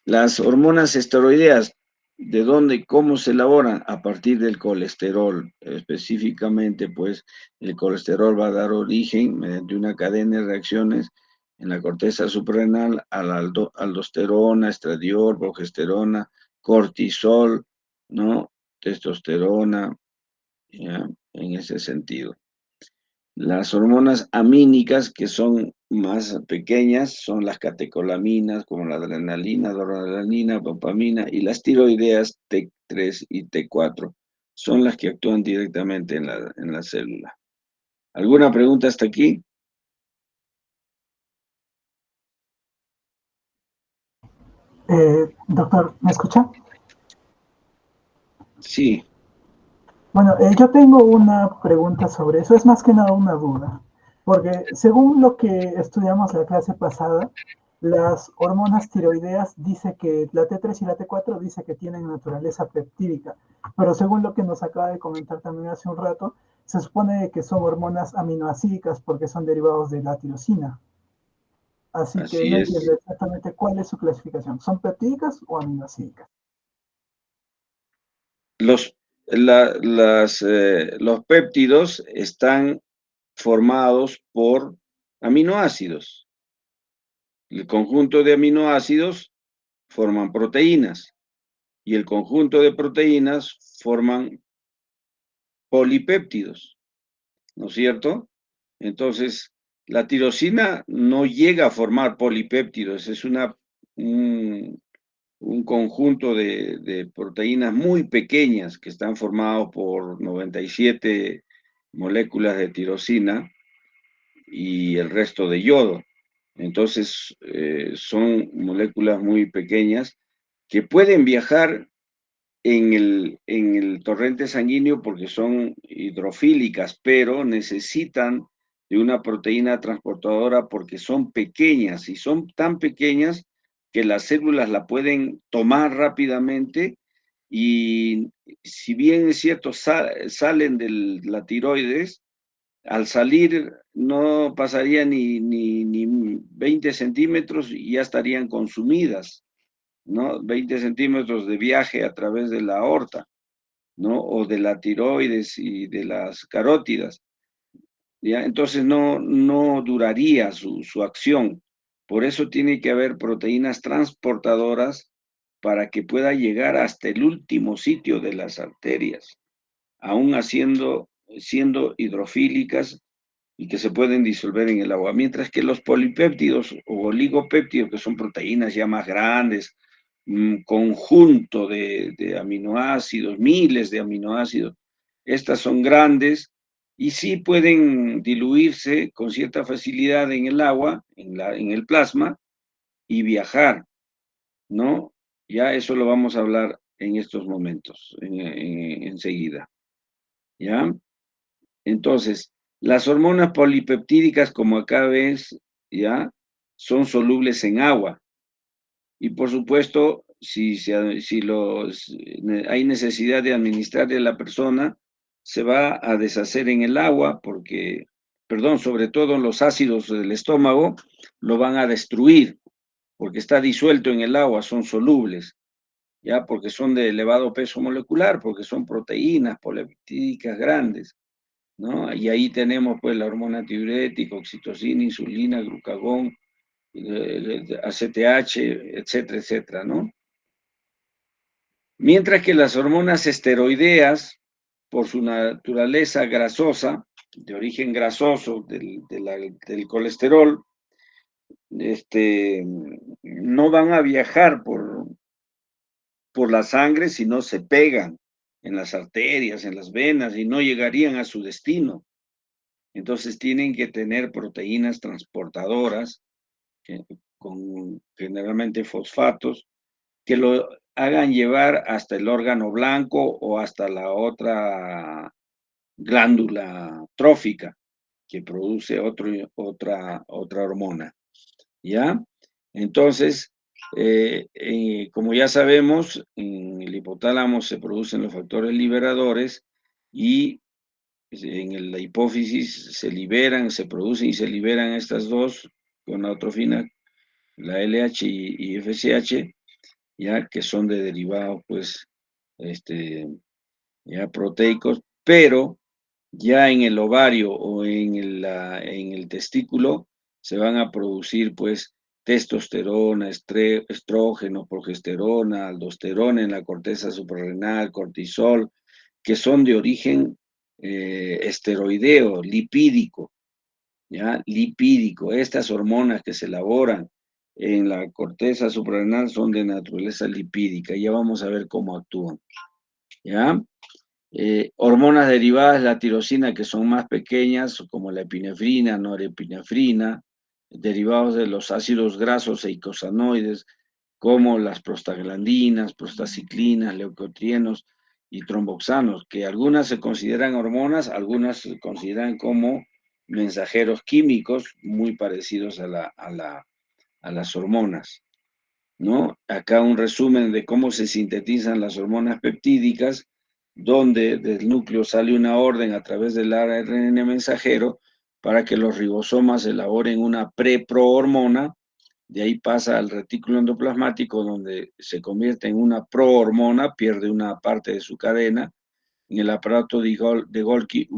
Las hormonas esteroideas, ¿de dónde y cómo se elaboran? A partir del colesterol. Específicamente, pues, el colesterol va a dar origen, mediante una cadena de reacciones en la corteza suprarrenal, a la aldosterona, estradiol, progesterona, cortisol, ¿no? Testosterona, ¿ya? En ese sentido. Las hormonas amínicas, que son más pequeñas, son las catecolaminas, como la adrenalina, noradrenalina, dopamina, y las tiroideas T3 y T4 son las que actúan directamente en la célula. ¿Alguna pregunta hasta aquí? Doctor, ¿me escucha? Sí. Bueno, yo tengo una pregunta sobre eso, es más que nada una duda, porque según lo que estudiamos la clase pasada, las hormonas tiroideas dice que la T3 y la T4 dice que tienen naturaleza peptídica, pero según lo que nos acaba de comentar también hace un rato, se supone que son hormonas aminoácidicas porque son derivados de la tirosina. Así que Así no es. entiendo exactamente cuál es su clasificación. ¿Son peptídicas o aminoácidicas? Los, los péptidos están formados por aminoácidos. El conjunto de aminoácidos forman proteínas y el conjunto de proteínas forman polipéptidos. ¿no es cierto? Entonces, la tirosina no llega a formar polipéptidos, es un conjunto de proteínas muy pequeñas que están formados por 97 moléculas de tirosina y el resto de yodo. Entonces, son moléculas muy pequeñas que pueden viajar en el torrente sanguíneo porque son hidrofílicas, pero necesitan de una proteína transportadora porque son pequeñas y son tan pequeñas que las células la pueden tomar rápidamente y si bien es cierto, salen de la tiroides, al salir no pasaría ni 20 centímetros y ya estarían consumidas, ¿no? 20 centímetros de viaje a través de la aorta, ¿no? O de la tiroides y de las carótidas, ¿ya? Entonces no duraría su acción. Por eso tiene que haber proteínas transportadoras para que pueda llegar hasta el último sitio de las arterias, aún siendo hidrofílicas y que se pueden disolver en el agua, mientras que los polipéptidos o oligopéptidos, que son proteínas ya más grandes, un conjunto de aminoácidos, miles de aminoácidos, estas son grandes y sí pueden diluirse con cierta facilidad en el agua, en el plasma, y viajar, ¿no? Ya eso lo vamos a hablar en estos momentos, enseguida, ¿ya? Entonces, las hormonas polipeptídicas, como acá ves, ya, son solubles en agua. Y por supuesto, si hay necesidad de administrarle a la persona, se va a deshacer en el agua porque, perdón, sobre todo los ácidos del estómago lo van a destruir porque está disuelto en el agua, son solubles, ya, porque son de elevado peso molecular, porque son proteínas polipeptídicas grandes, ¿no? Y ahí tenemos pues la hormona tiroides, oxitocina, insulina, glucagón, ACTH, etcétera, etcétera, ¿no? Mientras que las hormonas esteroideas, por su naturaleza grasosa, de origen grasoso del colesterol, no van a viajar por la sangre, sino se pegan en las arterias, en las venas, y no llegarían a su destino. Entonces tienen que tener proteínas transportadoras, con generalmente fosfatos, que lo hagan llevar hasta el órgano blanco o hasta la otra glándula trófica que produce otra hormona, ¿ya? Entonces, como ya sabemos, en el hipotálamo se producen los factores liberadores y en la hipófisis se producen y se liberan estas dos gonadotrofina, la LH y FSH, ya que son de derivados, pues, ya proteicos, pero ya en el ovario o en el testículo se van a producir, pues, testosterona, estrógeno, progesterona, aldosterona en la corteza suprarrenal, cortisol, que son de origen esteroideo, lipídico, ¿ya? Lipídico. Estas hormonas que se elaboran en la corteza suprarrenal son de naturaleza lipídica. Ya vamos a ver cómo actúan, ¿ya? Hormonas derivadas de la tirosina que son más pequeñas, como la epinefrina, norepinefrina, derivados de los ácidos grasos e eicosanoides, como las prostaglandinas, prostaciclinas, leucotrienos y tromboxanos, que algunas se consideran hormonas, algunas se consideran como mensajeros químicos muy parecidos a las hormonas, ¿no? Acá un resumen de cómo se sintetizan las hormonas peptídicas, donde del núcleo sale una orden a través del ARN mensajero para que los ribosomas elaboren una preprohormona, de ahí pasa al retículo endoplasmático, donde se convierte en una prohormona, pierde una parte de su cadena. En el aparato de Golgi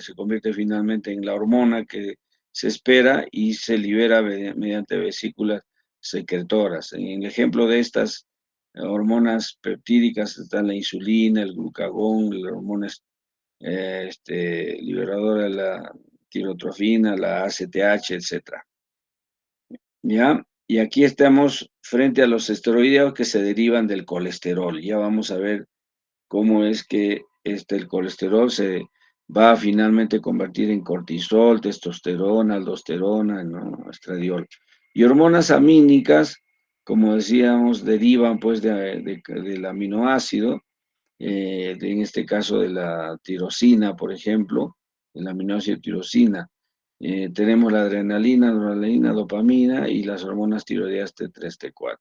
se convierte finalmente en la hormona que se espera y se libera mediante vesículas secretoras. En el ejemplo de estas hormonas peptídicas están la insulina, el glucagón, la hormona liberadora de la tirotrofina, la ACTH, etcétera. ¿Ya? Y aquí estamos frente a los esteroideos que se derivan del colesterol. Ya vamos a ver cómo es que el colesterol se va a finalmente convertir en cortisol, testosterona, aldosterona, ¿no? Estradiol. Y hormonas amínicas, como decíamos, derivan pues del aminoácido, en este caso de la tirosina, por ejemplo, el aminoácido tirosina. Tenemos la adrenalina, noradrenalina, dopamina y las hormonas tiroideas T3, T4.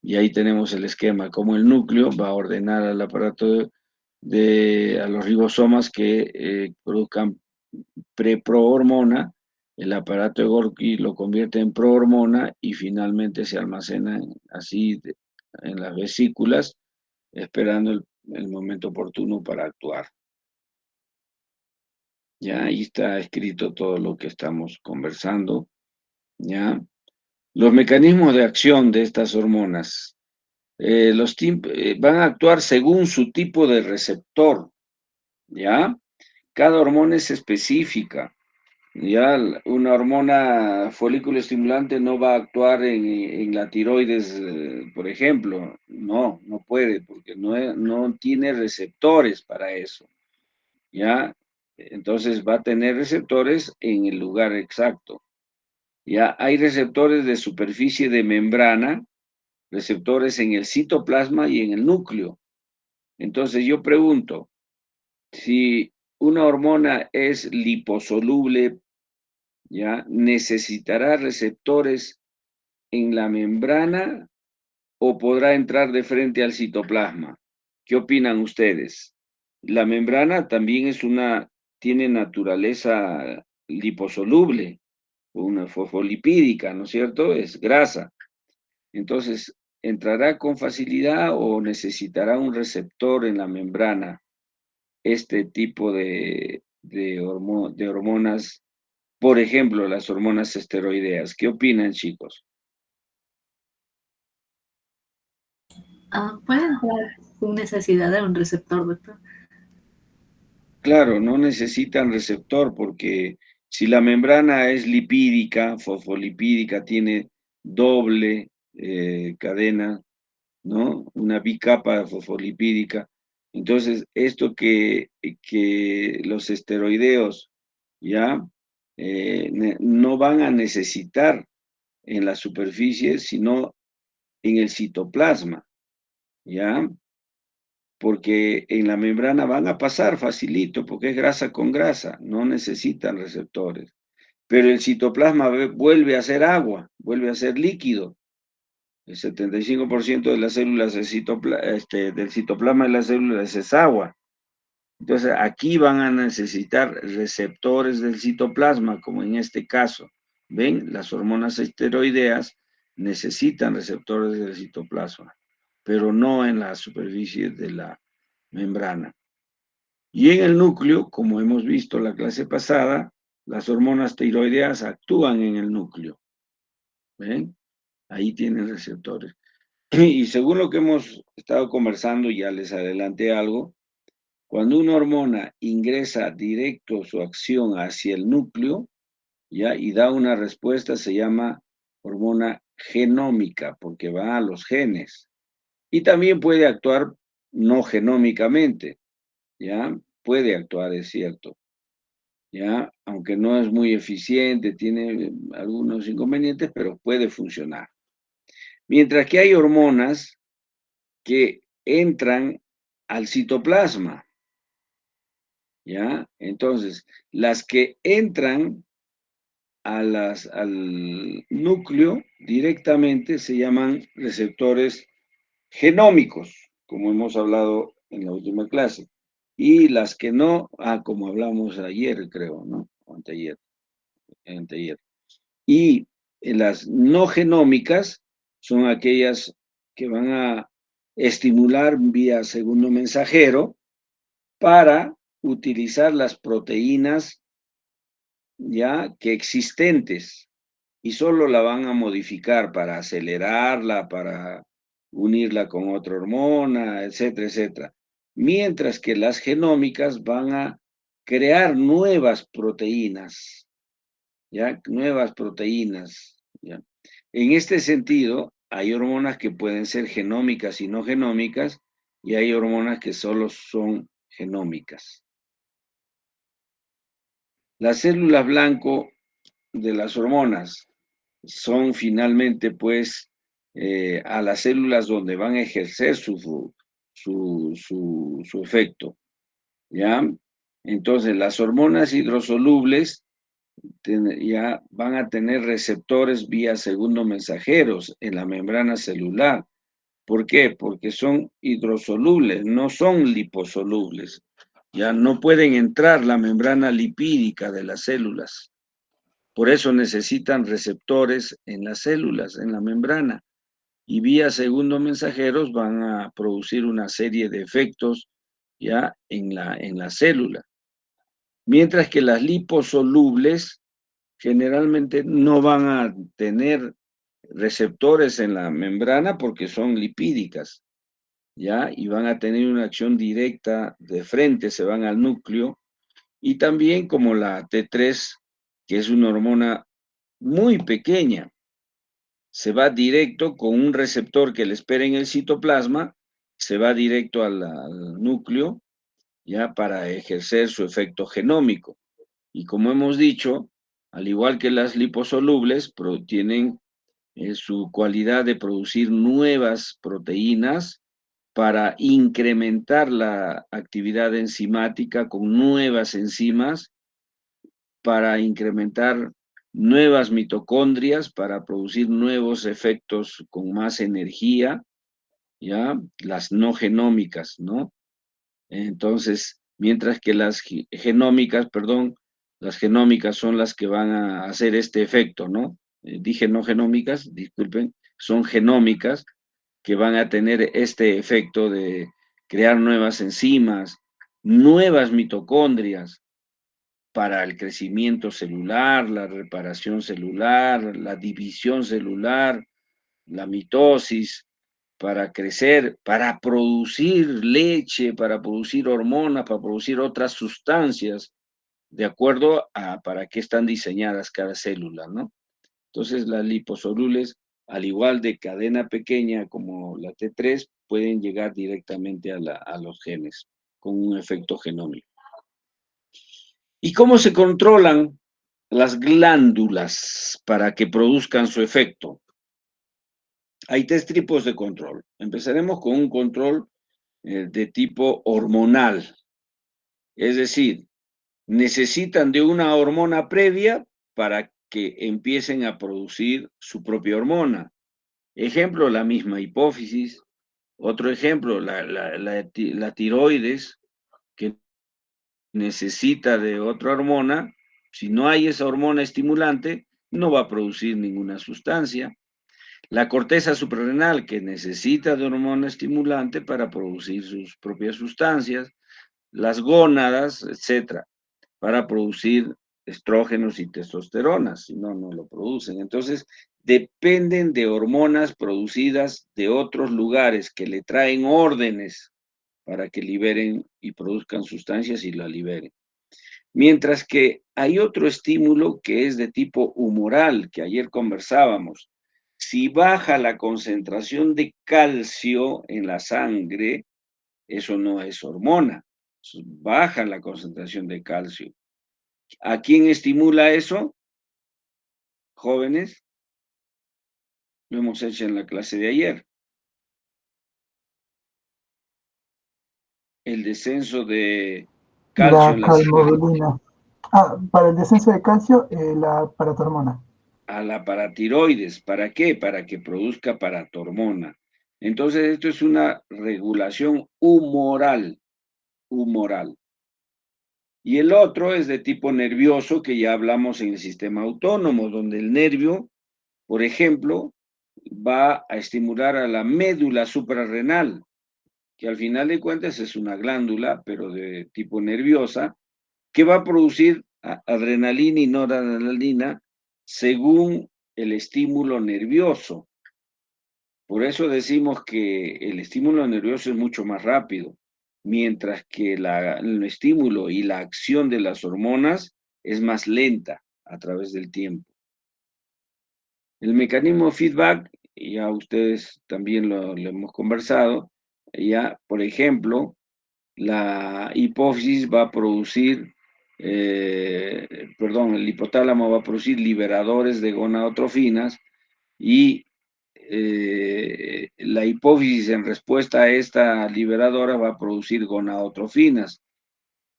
Y ahí tenemos el esquema, como el núcleo va a ordenar al aparato a los ribosomas que produzcan preprohormona, el aparato de Golgi lo convierte en prohormona y finalmente se almacena así en las vesículas, esperando el momento oportuno para actuar. Ya ahí está escrito todo lo que estamos conversando. Ya. Los mecanismos de acción de estas hormonas. Van a actuar según su tipo de receptor, ¿ya? Cada hormona es específica, ¿ya? Una hormona folículo estimulante no va a actuar en la tiroides, por ejemplo. No, no puede, porque no tiene receptores para eso, ¿ya? Entonces va a tener receptores en el lugar exacto. Ya hay receptores de superficie de membrana, receptores en el citoplasma y en el núcleo. Entonces yo pregunto, si una hormona es liposoluble, ¿ya? ¿Necesitará receptores en la membrana o podrá entrar de frente al citoplasma? ¿Qué opinan ustedes? La membrana también tiene naturaleza liposoluble, una fosfolipídica, ¿no es cierto? Es grasa. Entonces, ¿entrará con facilidad o necesitará un receptor en la membrana este tipo de hormonas, por ejemplo, las hormonas esteroideas? ¿Qué opinan, chicos? Puede entrar sin necesidad de un receptor, doctor. Claro, no necesitan receptor porque si la membrana es lipídica, fosfolipídica, tiene doble cadena, ¿no? Una bicapa fosfolipídica. Entonces, esto que los esteroideos ya no van a necesitar en la superficie, sino en el citoplasma, ¿ya? Porque en la membrana van a pasar facilito, porque es grasa con grasa, no necesitan receptores. Pero el citoplasma vuelve a ser agua, vuelve a ser líquido. El 75% de las células del citoplasma de las células es agua. Entonces, aquí van a necesitar receptores del citoplasma, como en este caso. ¿Ven? Las hormonas esteroideas necesitan receptores del citoplasma, pero no en la superficie de la membrana. Y en el núcleo, como hemos visto la clase pasada, las hormonas tiroideas actúan en el núcleo. ¿Ven? Ahí tienen receptores. Y según lo que hemos estado conversando, ya les adelanté algo, cuando una hormona ingresa directo su acción hacia el núcleo, ¿ya? Y da una respuesta, se llama hormona genómica, porque va a los genes. Y también puede actuar no genómicamente, ¿ya? Puede actuar, es cierto, ¿ya? Aunque no es muy eficiente, tiene algunos inconvenientes, pero puede funcionar. Mientras que hay hormonas que entran al citoplasma, ¿ya? Entonces, las que entran al núcleo directamente se llaman receptores genómicos, como hemos hablado en la última clase. Y las que no, como hablamos ayer, creo, ¿no? O anteayer. Y las no genómicas son aquellas que van a estimular vía segundo mensajero para utilizar las proteínas ya que existentes y solo la van a modificar para acelerarla, para unirla con otra hormona, etcétera, etcétera. mientras que las genómicas van a crear nuevas proteínas, ¿ya? Nuevas proteínas, ¿ya? En este sentido, hay hormonas que pueden ser genómicas y no genómicas, y hay hormonas que solo son genómicas. Las células blanco de las hormonas son finalmente, pues, a las células donde van a ejercer su efecto, ¿ya? Entonces, las hormonas hidrosolubles ya van a tener receptores vía segundo mensajeros en la membrana celular. ¿Por qué? Porque son hidrosolubles, no son liposolubles. Ya no pueden entrar la membrana lipídica de las células. Por eso necesitan receptores en las células, en la membrana. Y vía segundo mensajeros van a producir una serie de efectos ya en la célula. Mientras que las liposolubles generalmente no van a tener receptores en la membrana porque son lipídicas, ¿ya? Y van a tener una acción directa de frente, se van al núcleo, y también como la T3, que es una hormona muy pequeña, se va directo con un receptor que le espera en el citoplasma, se va directo al núcleo, ¿ya? Para ejercer su efecto genómico. Y como hemos dicho, al igual que las liposolubles, tienen su cualidad de producir nuevas proteínas para incrementar la actividad enzimática con nuevas enzimas, para incrementar nuevas mitocondrias, para producir nuevos efectos con más energía, ¿ya? Las no genómicas, ¿no? Entonces, mientras que las genómicas, perdón, las genómicas son las que van a hacer este efecto, ¿no? Dije no genómicas, disculpen, son genómicas que van a tener este efecto de crear nuevas enzimas, nuevas mitocondrias para el crecimiento celular, la reparación celular, la división celular, la mitosis, para crecer, para producir leche, para producir hormonas, para producir otras sustancias, de acuerdo a para qué están diseñadas cada célula, ¿no? Entonces, las liposolubles, al igual de cadena pequeña como la T3, pueden llegar directamente a los genes con un efecto genómico. ¿Y cómo se controlan las glándulas para que produzcan su efecto? Hay tres tipos de control. Empezaremos con un control de tipo hormonal, es decir, necesitan de una hormona previa para que empiecen a producir su propia hormona. Ejemplo, la misma hipófisis. Otro ejemplo, la tiroides, que necesita de otra hormona. Si no hay esa hormona estimulante, no va a producir ninguna sustancia. La corteza suprarrenal, que necesita de hormona estimulante para producir sus propias sustancias. Las gónadas, etcétera, para producir estrógenos y testosteronas, si no, no lo producen. Entonces, dependen de hormonas producidas de otros lugares que le traen órdenes para que liberen y produzcan sustancias y la liberen. Mientras que hay otro estímulo que es de tipo humoral, que ayer conversábamos. Si baja la concentración de calcio en la sangre, eso no es hormona, baja la concentración de calcio. ¿A quién estimula eso? Jóvenes, lo hemos hecho en la clase de ayer. El descenso de calcio La en la sangre calmodulina. Ah, para el descenso de calcio, la paratormona. a la paratiroides. ¿Para qué? Para que produzca paratormona. Entonces, esto es una regulación humoral, humoral. Y el otro es de tipo nervioso, que ya hablamos en el sistema autónomo, donde el nervio, por ejemplo, va a estimular a la médula suprarrenal, que al final de cuentas es una glándula, pero de tipo nerviosa, que va a producir adrenalina y noradrenalina según el estímulo nervioso. Por eso decimos que el estímulo nervioso es mucho más rápido. mientras que el estímulo y la acción de las hormonas es más lenta a través del tiempo. El mecanismo feedback, ya ustedes también lo hemos conversado, ya, por ejemplo, la hipófisis va a producir, el hipotálamo va a producir liberadores de gonadotrofinas y la hipófisis en respuesta a esta liberadora va a producir gonadotrofinas,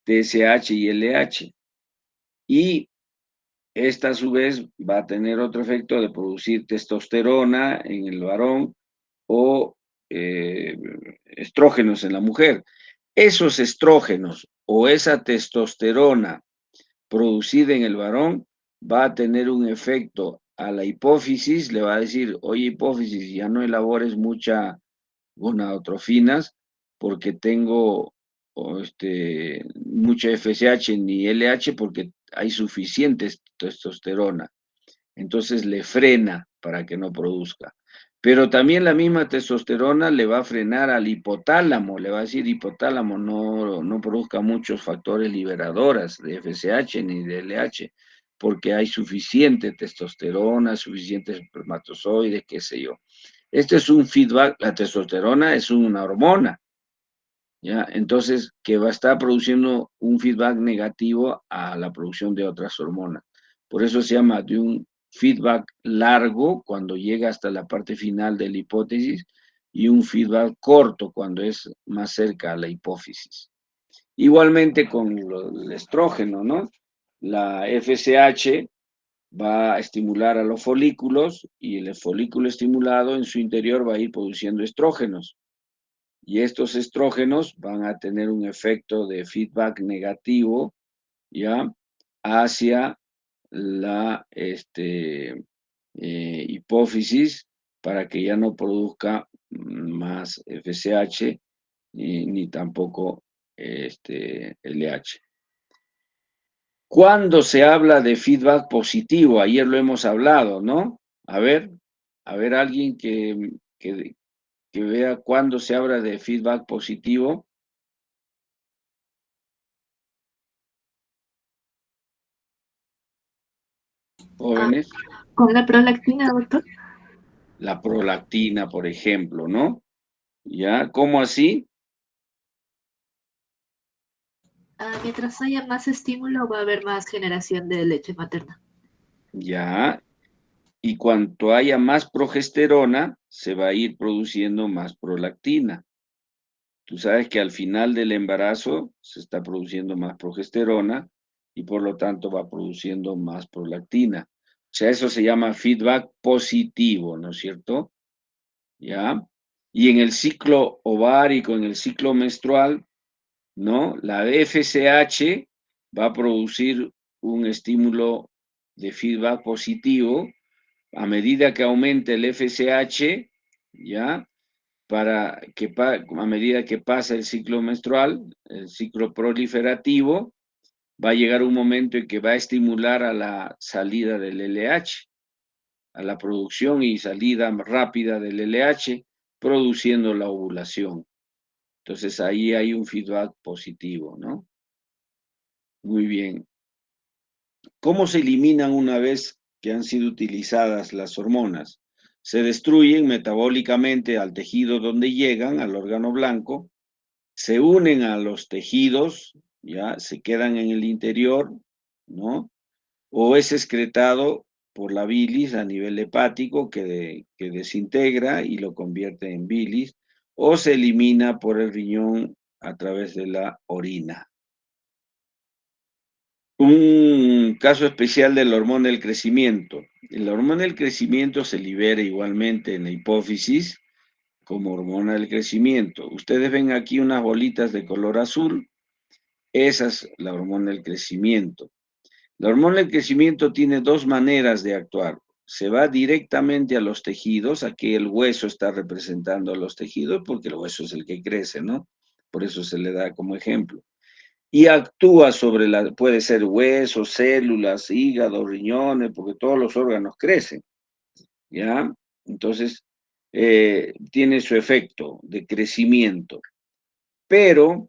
TSH y LH. Y esta a su vez va a tener otro efecto de producir testosterona en el varón o estrógenos en la mujer. Esos estrógenos o esa testosterona producida en el varón va a tener un efecto a la hipófisis, le va a decir, oye hipófisis, ya no elabores mucha gonadotrofinas porque tengo mucha FSH ni LH porque hay suficiente testosterona. Entonces le frena para que no produzca. Pero también la misma testosterona le va a frenar al hipotálamo, le va a decir hipotálamo, no produzca muchos factores liberadoras de FSH ni de LH, porque hay suficiente testosterona, suficientes espermatozoides, qué sé yo. Este es un feedback, la testosterona es una hormona, ¿ya? Entonces, que va a estar produciendo un feedback negativo a la producción de otras hormonas. Por eso se llama de un feedback largo cuando llega hasta la parte final de la hipótesis y un feedback corto cuando es más cerca a la hipófisis. Igualmente con el estrógeno, ¿no? La FSH va a estimular a los folículos y el folículo estimulado en su interior va a ir produciendo estrógenos. Y estos estrógenos van a tener un efecto de feedback negativo, ¿ya? Hacia la hipófisis para que ya no produzca más FSH ni tampoco LH. ¿Cuándo se habla de feedback positivo? Ayer lo hemos hablado, ¿no? A ver alguien que vea cuándo se habla de feedback positivo. Jóvenes, Con la prolactina, doctor. la prolactina, por ejemplo, ¿no? ¿Ya? ¿Cómo así? Mientras haya más estímulo, va a haber más generación de leche materna. Ya. Y cuanto haya más progesterona, se va a ir produciendo más prolactina. Tú sabes que al final del embarazo se está produciendo más progesterona y por lo tanto va produciendo más prolactina. O sea, eso se llama feedback positivo, ¿no es cierto? ¿Ya? Y en el ciclo ovárico, en el ciclo menstrual, ¿no? La FSH va a producir un estímulo de feedback positivo a medida que aumente el FSH, ¿ya? Para que a medida que pasa el ciclo menstrual, el ciclo proliferativo, va a llegar un momento en que va a estimular a la salida del LH, a la producción y salida rápida del LH, produciendo la ovulación. Entonces ahí hay un feedback positivo, ¿no? Muy bien. ¿Cómo se eliminan una vez que han sido utilizadas las hormonas? Se destruyen metabólicamente al tejido donde llegan, al órgano blanco, se unen a los tejidos, ya se quedan en el interior, ¿no? O es excretado por la bilis a nivel hepático que desintegra y lo convierte en bilis, o se elimina por el riñón a través de la orina. Un caso especial de la hormona del crecimiento. La hormona del crecimiento se libera igualmente en la hipófisis como hormona del crecimiento. Ustedes ven aquí unas bolitas de color azul. Esa es la hormona del crecimiento. La hormona del crecimiento tiene dos maneras de actuar. Se va directamente a los tejidos, aquí el hueso está representando a los tejidos porque el hueso es el que crece, ¿no? Por eso se le da como ejemplo. Y actúa sobre puede ser huesos, células, hígado, riñones, porque todos los órganos crecen, ¿ya? Entonces, tiene su efecto de crecimiento. Pero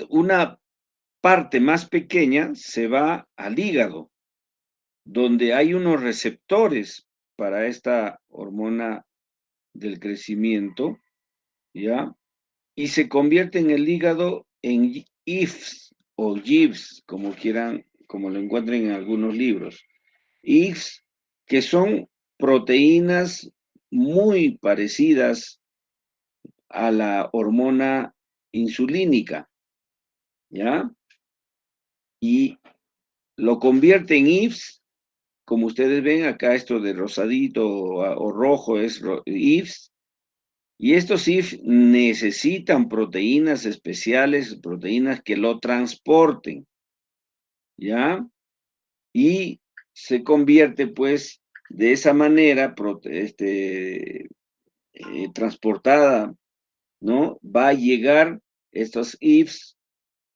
una parte más pequeña se va al hígado, donde hay unos receptores para esta hormona del crecimiento, ¿ya? Y se convierte en el hígado en IFs o GIFs, como quieran, como lo encuentren en algunos libros. IFs, que son proteínas muy parecidas a la hormona insulínica, ¿ya? Y lo convierte en IFs, como ustedes ven acá, esto de rosadito o rojo es IFs, y estos IFs necesitan proteínas especiales, proteínas que lo transporten, ¿ya? Y se convierte, pues, de esa manera, transportada, ¿no? Va a llegar estos IFs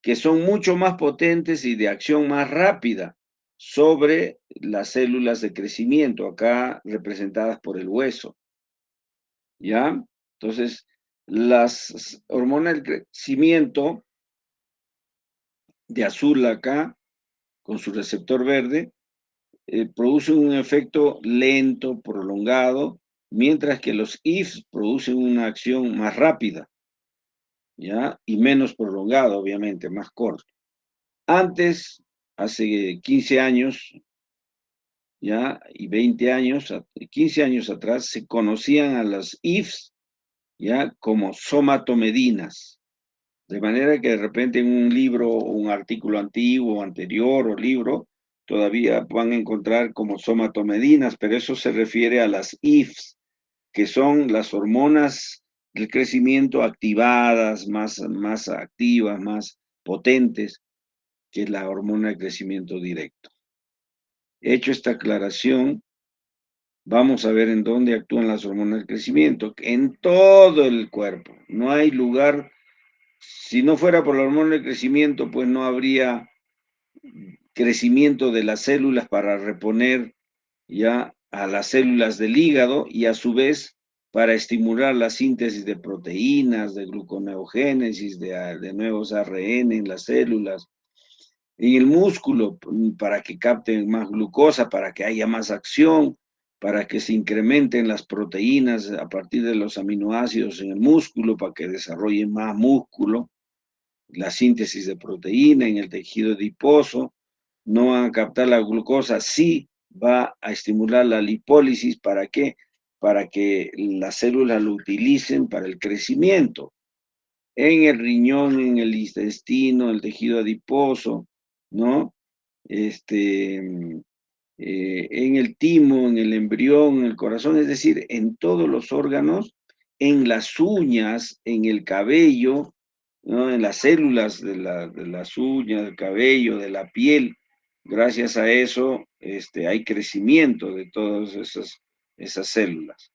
que son mucho más potentes y de acción más rápida sobre las células de crecimiento, acá representadas por el hueso, ¿ya? Entonces, las hormonas del crecimiento de azul acá, con su receptor verde, producen un efecto lento, prolongado, mientras que los IFs producen una acción más rápida, ¿ya? Y menos prolongada, obviamente, más corto. Antes, hace 15 años, ¿ya? Y 20 años, 15 años atrás, se conocían a las IFs, ¿ya? Como somatomedinas. De manera que de repente en un libro, un artículo antiguo, anterior o libro, todavía van a encontrar como somatomedinas, pero eso se refiere a las IFs, que son las hormonas del crecimiento activadas, más activas, más potentes que la hormona de crecimiento directo. Hecho esta aclaración, vamos a ver en dónde actúan las hormonas del crecimiento, en todo el cuerpo. No hay lugar, si no fuera por la hormona del crecimiento, pues no habría crecimiento de las células para reponer ya a las células del hígado y a su vez para estimular la síntesis de proteínas, de gluconeogénesis, de nuevos ARN en las células, en el músculo para que capten más glucosa, para que haya más acción, para que se incrementen las proteínas a partir de los aminoácidos en el músculo, para que desarrollen más músculo, la síntesis de proteína en el tejido adiposo, no van a captar la glucosa, sí va a estimular la lipólisis, ¿para qué? Para que las células lo utilicen para el crecimiento, en el riñón, en el intestino, el tejido adiposo, ¿no? En el timo, en el embrión, en el corazón, es decir, en todos los órganos, en las uñas, en el cabello, ¿no? En las células de las uñas, del cabello, de la piel. Gracias a eso hay crecimiento de todas esas células.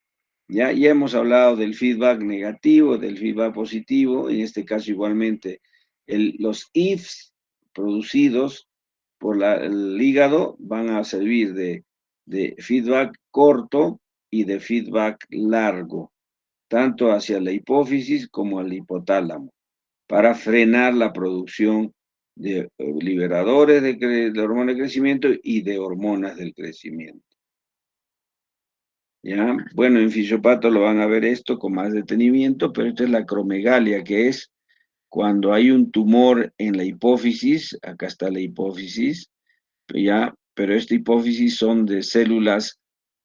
Ya hemos hablado del feedback negativo, del feedback positivo, en este caso igualmente los IFs producidos por el hígado van a servir de feedback corto y de feedback largo, tanto hacia la hipófisis como al hipotálamo, para frenar la producción de liberadores de hormonas de crecimiento y de hormonas del crecimiento. ¿Ya? Bueno, en fisiopato lo van a ver esto con más detenimiento, pero esta es la acromegalia, que es cuando hay un tumor en la hipófisis, acá está la hipófisis, ¿ya? Pero esta hipófisis son de células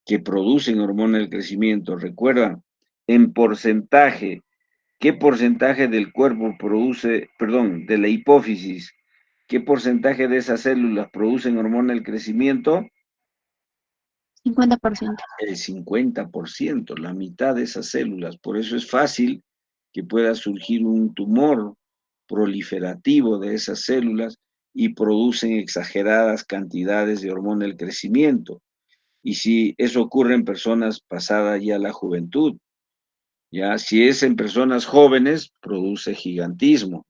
que producen hormona del crecimiento. Recuerdan, en porcentaje, ¿qué porcentaje del cuerpo produce, perdón, de la hipófisis, qué porcentaje de esas células producen hormona del crecimiento? 50%. El 50%, la mitad de esas células. Por eso es fácil que pueda surgir un tumor proliferativo de esas células y producen exageradas cantidades de hormona del crecimiento. Y si eso ocurre en personas pasadas ya la juventud, ya si es en personas jóvenes, produce gigantismo,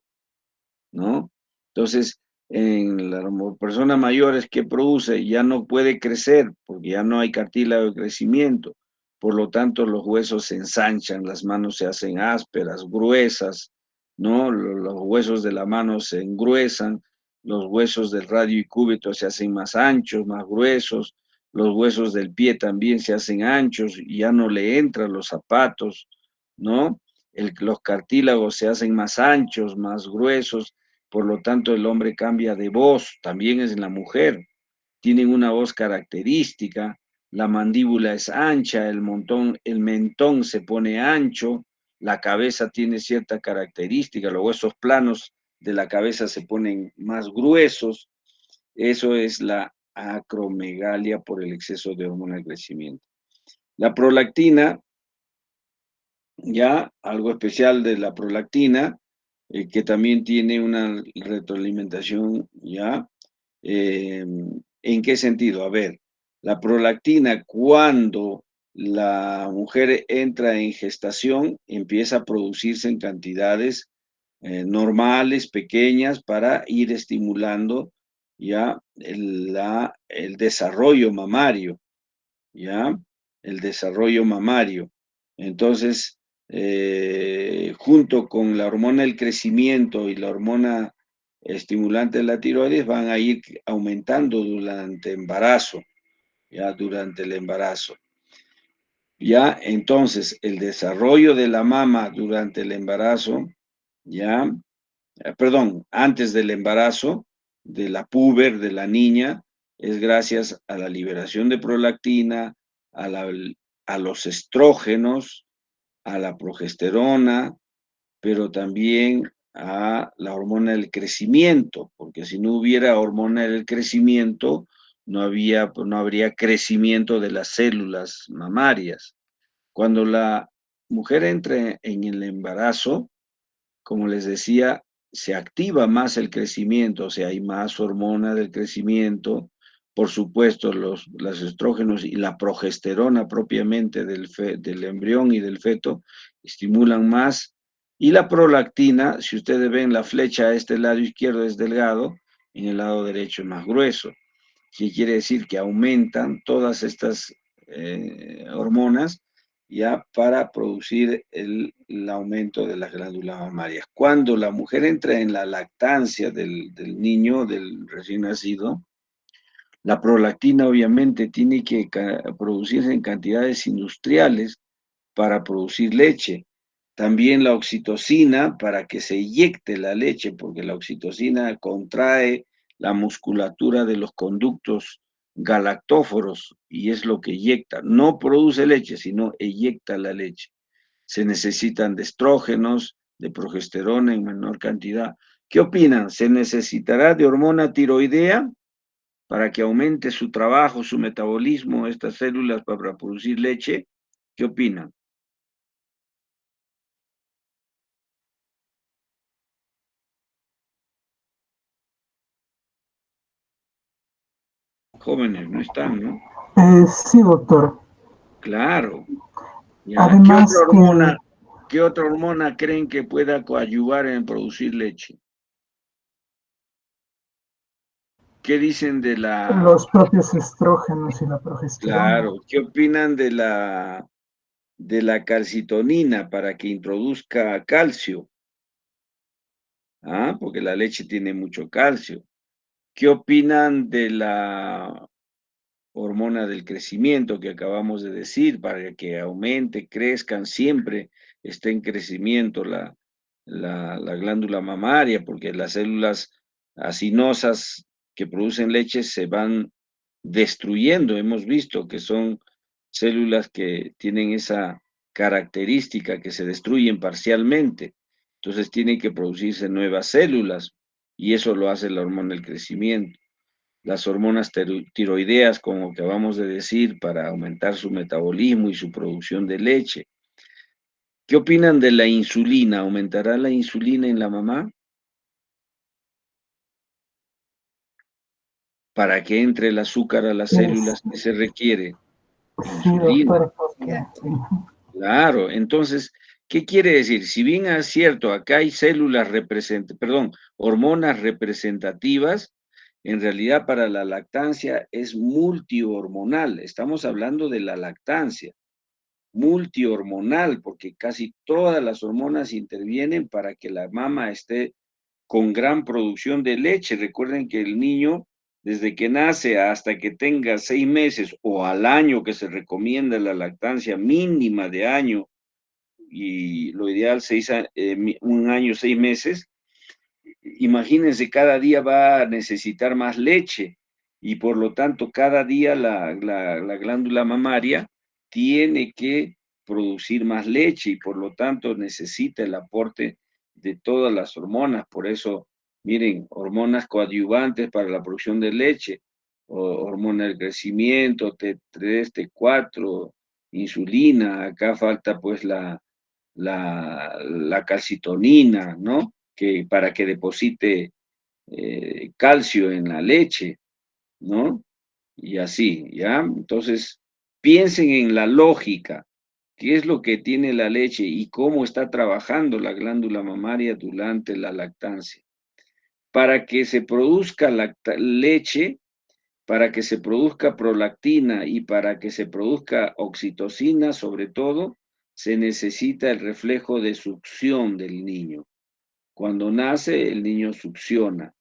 ¿no? Entonces, en las personas mayores, ¿qué produce? Ya no puede crecer porque ya no hay cartílago de crecimiento. Por lo tanto, los huesos se ensanchan, las manos se hacen ásperas, gruesas, ¿no? Los huesos de la mano se engruesan, los huesos del radio y cúbito se hacen más anchos, más gruesos, los huesos del pie también se hacen anchos y ya no le entran los zapatos, ¿no? Los cartílagos se hacen más anchos, más gruesos, por lo tanto el hombre cambia de voz, también es la mujer, tienen una voz característica, la mandíbula es ancha, el mentón se pone ancho, la cabeza tiene cierta característica, los huesos planos de la cabeza se ponen más gruesos, eso es la acromegalia por el exceso de hormona de crecimiento. La prolactina, ya algo especial de la prolactina, que también tiene una retroalimentación, ya. ¿En qué sentido? A ver, la prolactina cuando la mujer entra en gestación empieza a producirse en cantidades normales, pequeñas, para ir estimulando ya el desarrollo mamario, ya, el desarrollo mamario. Entonces, junto con la hormona del crecimiento y la hormona estimulante de la tiroides van a ir aumentando durante embarazo, ya durante el embarazo. Ya, entonces, el desarrollo de la mama durante el embarazo, ya, perdón, antes del embarazo, de la puber, de la niña, es gracias a la liberación de prolactina, a, la, a los estrógenos, a la progesterona, pero también a la hormona del crecimiento, porque si no hubiera hormona del crecimiento, no habría crecimiento de las células mamarias. Cuando la mujer entra en el embarazo, como les decía, se activa más el crecimiento, o sea, hay más hormona del crecimiento, por supuesto, los estrógenos y la progesterona propiamente del embrión y del feto estimulan más, y la prolactina, si ustedes ven la flecha a este lado izquierdo es delgado, en el lado derecho es más grueso, que quiere decir que aumentan todas estas hormonas ya para producir el aumento de las glándulas mamarias. Cuando la mujer entra en la lactancia del niño, del recién nacido, la prolactina obviamente tiene que producirse en cantidades industriales para producir leche. También la oxitocina para que se eyecte la leche, porque la oxitocina contrae la musculatura de los conductos galactóforos y es lo que eyecta. No produce leche, sino eyecta la leche. Se necesitan de estrógenos, de progesterona en menor cantidad. ¿Qué opinan? ¿Se necesitará de hormona tiroidea para que aumente su trabajo, su metabolismo, estas células para producir leche? ¿Qué opinan? Jóvenes, no están, ¿no? Sí, doctor. Claro. ¿Ya? Además que ¿Qué otra hormona creen que pueda coadyuvar en producir leche? ¿Qué dicen de la... los propios estrógenos y la progesterona. Claro, ¿qué opinan de la calcitonina para que introduzca calcio? ¿Ah? Porque la leche tiene mucho calcio. ¿Qué opinan de la hormona del crecimiento que acabamos de decir, para que aumente, crezcan, siempre esté en crecimiento la glándula mamaria, porque las células acinosas que producen leche se van destruyendo. Hemos visto que son células que tienen esa característica que se destruyen parcialmente. Entonces tienen que producirse nuevas células y eso lo hace la hormona del crecimiento. Las hormonas tiroideas, como acabamos de decir, para aumentar su metabolismo y su producción de leche. ¿Qué opinan de la insulina? ¿Aumentará la insulina en la mamá? Para que entre el azúcar a las Es, células que se requiere. sí, Insulina. doctor, porque sí. Claro, entonces, ¿qué quiere decir? Si bien es cierto, acá hay hormonas representativas, en realidad para la lactancia es multihormonal. Estamos hablando de la lactancia. multihormonal, porque casi todas las hormonas intervienen para que la mama esté con gran producción de leche. Recuerden que el niño, desde que nace hasta que tenga 6 meses o al año que se recomienda la lactancia mínima de año, y lo ideal 1 año, 6 meses, imagínense, cada día va a necesitar más leche y por lo tanto cada día la glándula mamaria tiene que producir más leche y por lo tanto necesita el aporte de todas las hormonas. Por eso, miren, hormonas coadyuvantes para la producción de leche, hormona del crecimiento, T3, T4, insulina. Acá falta pues la calcitonina, ¿no? Que para que deposite calcio en la leche, ¿no? Y así, ¿ya? Entonces, piensen en la lógica, qué es lo que tiene la leche y cómo está trabajando la glándula mamaria durante la lactancia. Para que se produzca leche, para que se produzca prolactina y para que se produzca oxitocina, sobre todo, se necesita el reflejo de succión del niño. Cuando nace, el niño succiona.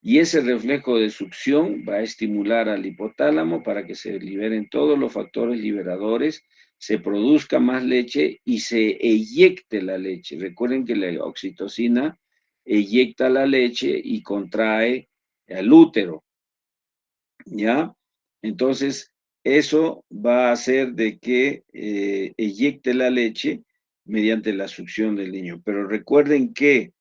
Y ese reflejo de succión va a estimular al hipotálamo para que se liberen todos los factores liberadores, se produzca más leche y se eyecte la leche. Recuerden que la oxitocina eyecta la leche y contrae el útero, ¿ya? Entonces, eso va a hacer de que eyecte la leche mediante la succión del niño. Pero recuerden que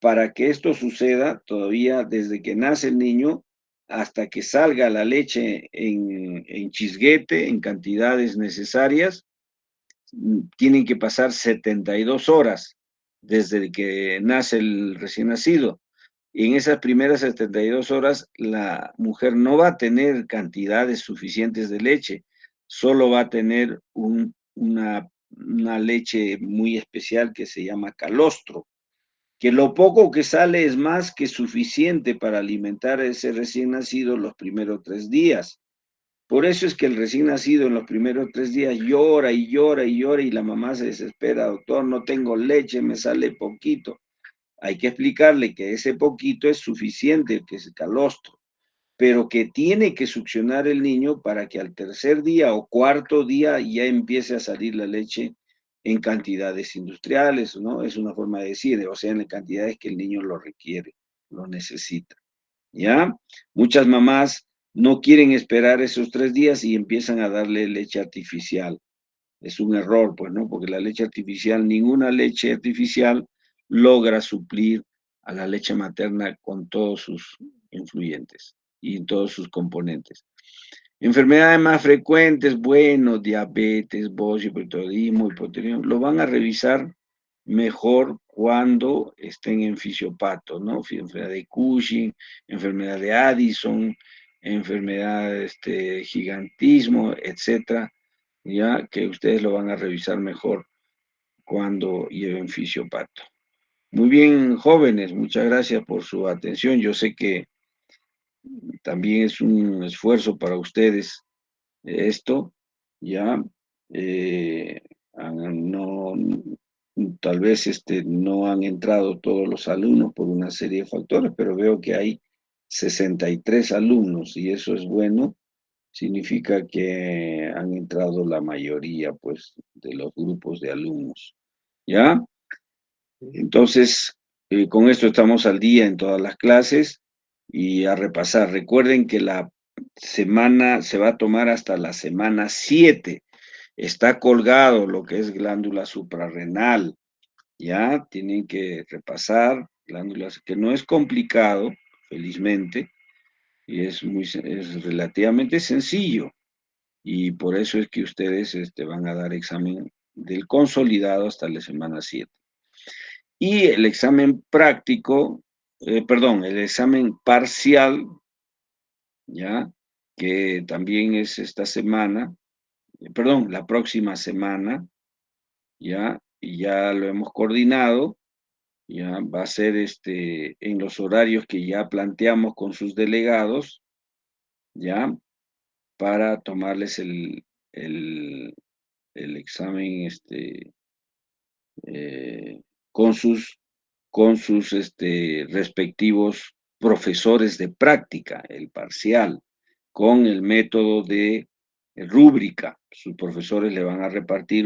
para que esto suceda, todavía desde que nace el niño hasta que salga la leche en chisguete, en cantidades necesarias, tienen que pasar 72 horas desde que nace el recién nacido. Y en esas primeras 72 horas, la mujer no va a tener cantidades suficientes de leche, solo va a tener una leche muy especial que se llama calostro, que lo poco que sale es más que suficiente para alimentar a ese recién nacido los primeros 3 días. Por eso es que el recién nacido en los primeros 3 días llora y llora y llora y la mamá se desespera, doctor, no tengo leche, me sale poquito. Hay que explicarle que ese poquito es suficiente, que es calostro, pero que tiene que succionar el niño para que al tercer día o cuarto día ya empiece a salir la leche en cantidades industriales, ¿no? Es una forma de decir, o sea, en las cantidades que el niño lo requiere, lo necesita, ¿ya? Muchas mamás no quieren esperar esos 3 días y empiezan a darle leche artificial. Es un error, pues, ¿no? Porque la leche artificial, ninguna leche artificial logra suplir a la leche materna con todos sus influyentes y todos sus componentes. Enfermedades más frecuentes, bueno, diabetes, Bosch, hipertiroidismo, hipotiroidismo, lo van a revisar mejor cuando estén en fisiopato, ¿no? Enfermedad de Cushing, enfermedad de Addison, enfermedad de gigantismo, etcétera, ya que ustedes lo van a revisar mejor cuando lleven fisiopato. Muy bien, jóvenes, muchas gracias por su atención. Yo sé que también es un esfuerzo para ustedes esto, ya. eh, no, tal vez no han entrado todos los alumnos por una serie de factores, pero veo que hay 63 alumnos y eso es bueno, significa que han entrado la mayoría, pues, de los grupos de alumnos, ¿ya? Entonces, con esto estamos al día en todas las clases y a repasar. Recuerden que la semana se va a tomar hasta la semana 7. Está colgado lo que es glándula suprarrenal, ¿ya? Tienen que repasar glándulas, que no es complicado, felizmente, y es relativamente sencillo. Y por eso es que ustedes van a dar examen del consolidado hasta la semana 7. Y el examen práctico, perdón, el examen parcial, ¿ya? Que también es esta semana, perdón, la próxima semana, ¿ya? Y ya lo hemos coordinado, ¿ya? Va a ser en los horarios que ya planteamos con sus delegados, ¿ya? Para tomarles el el examen con sus respectivos profesores de práctica, el parcial, con el método de rúbrica. Sus profesores le van a repartir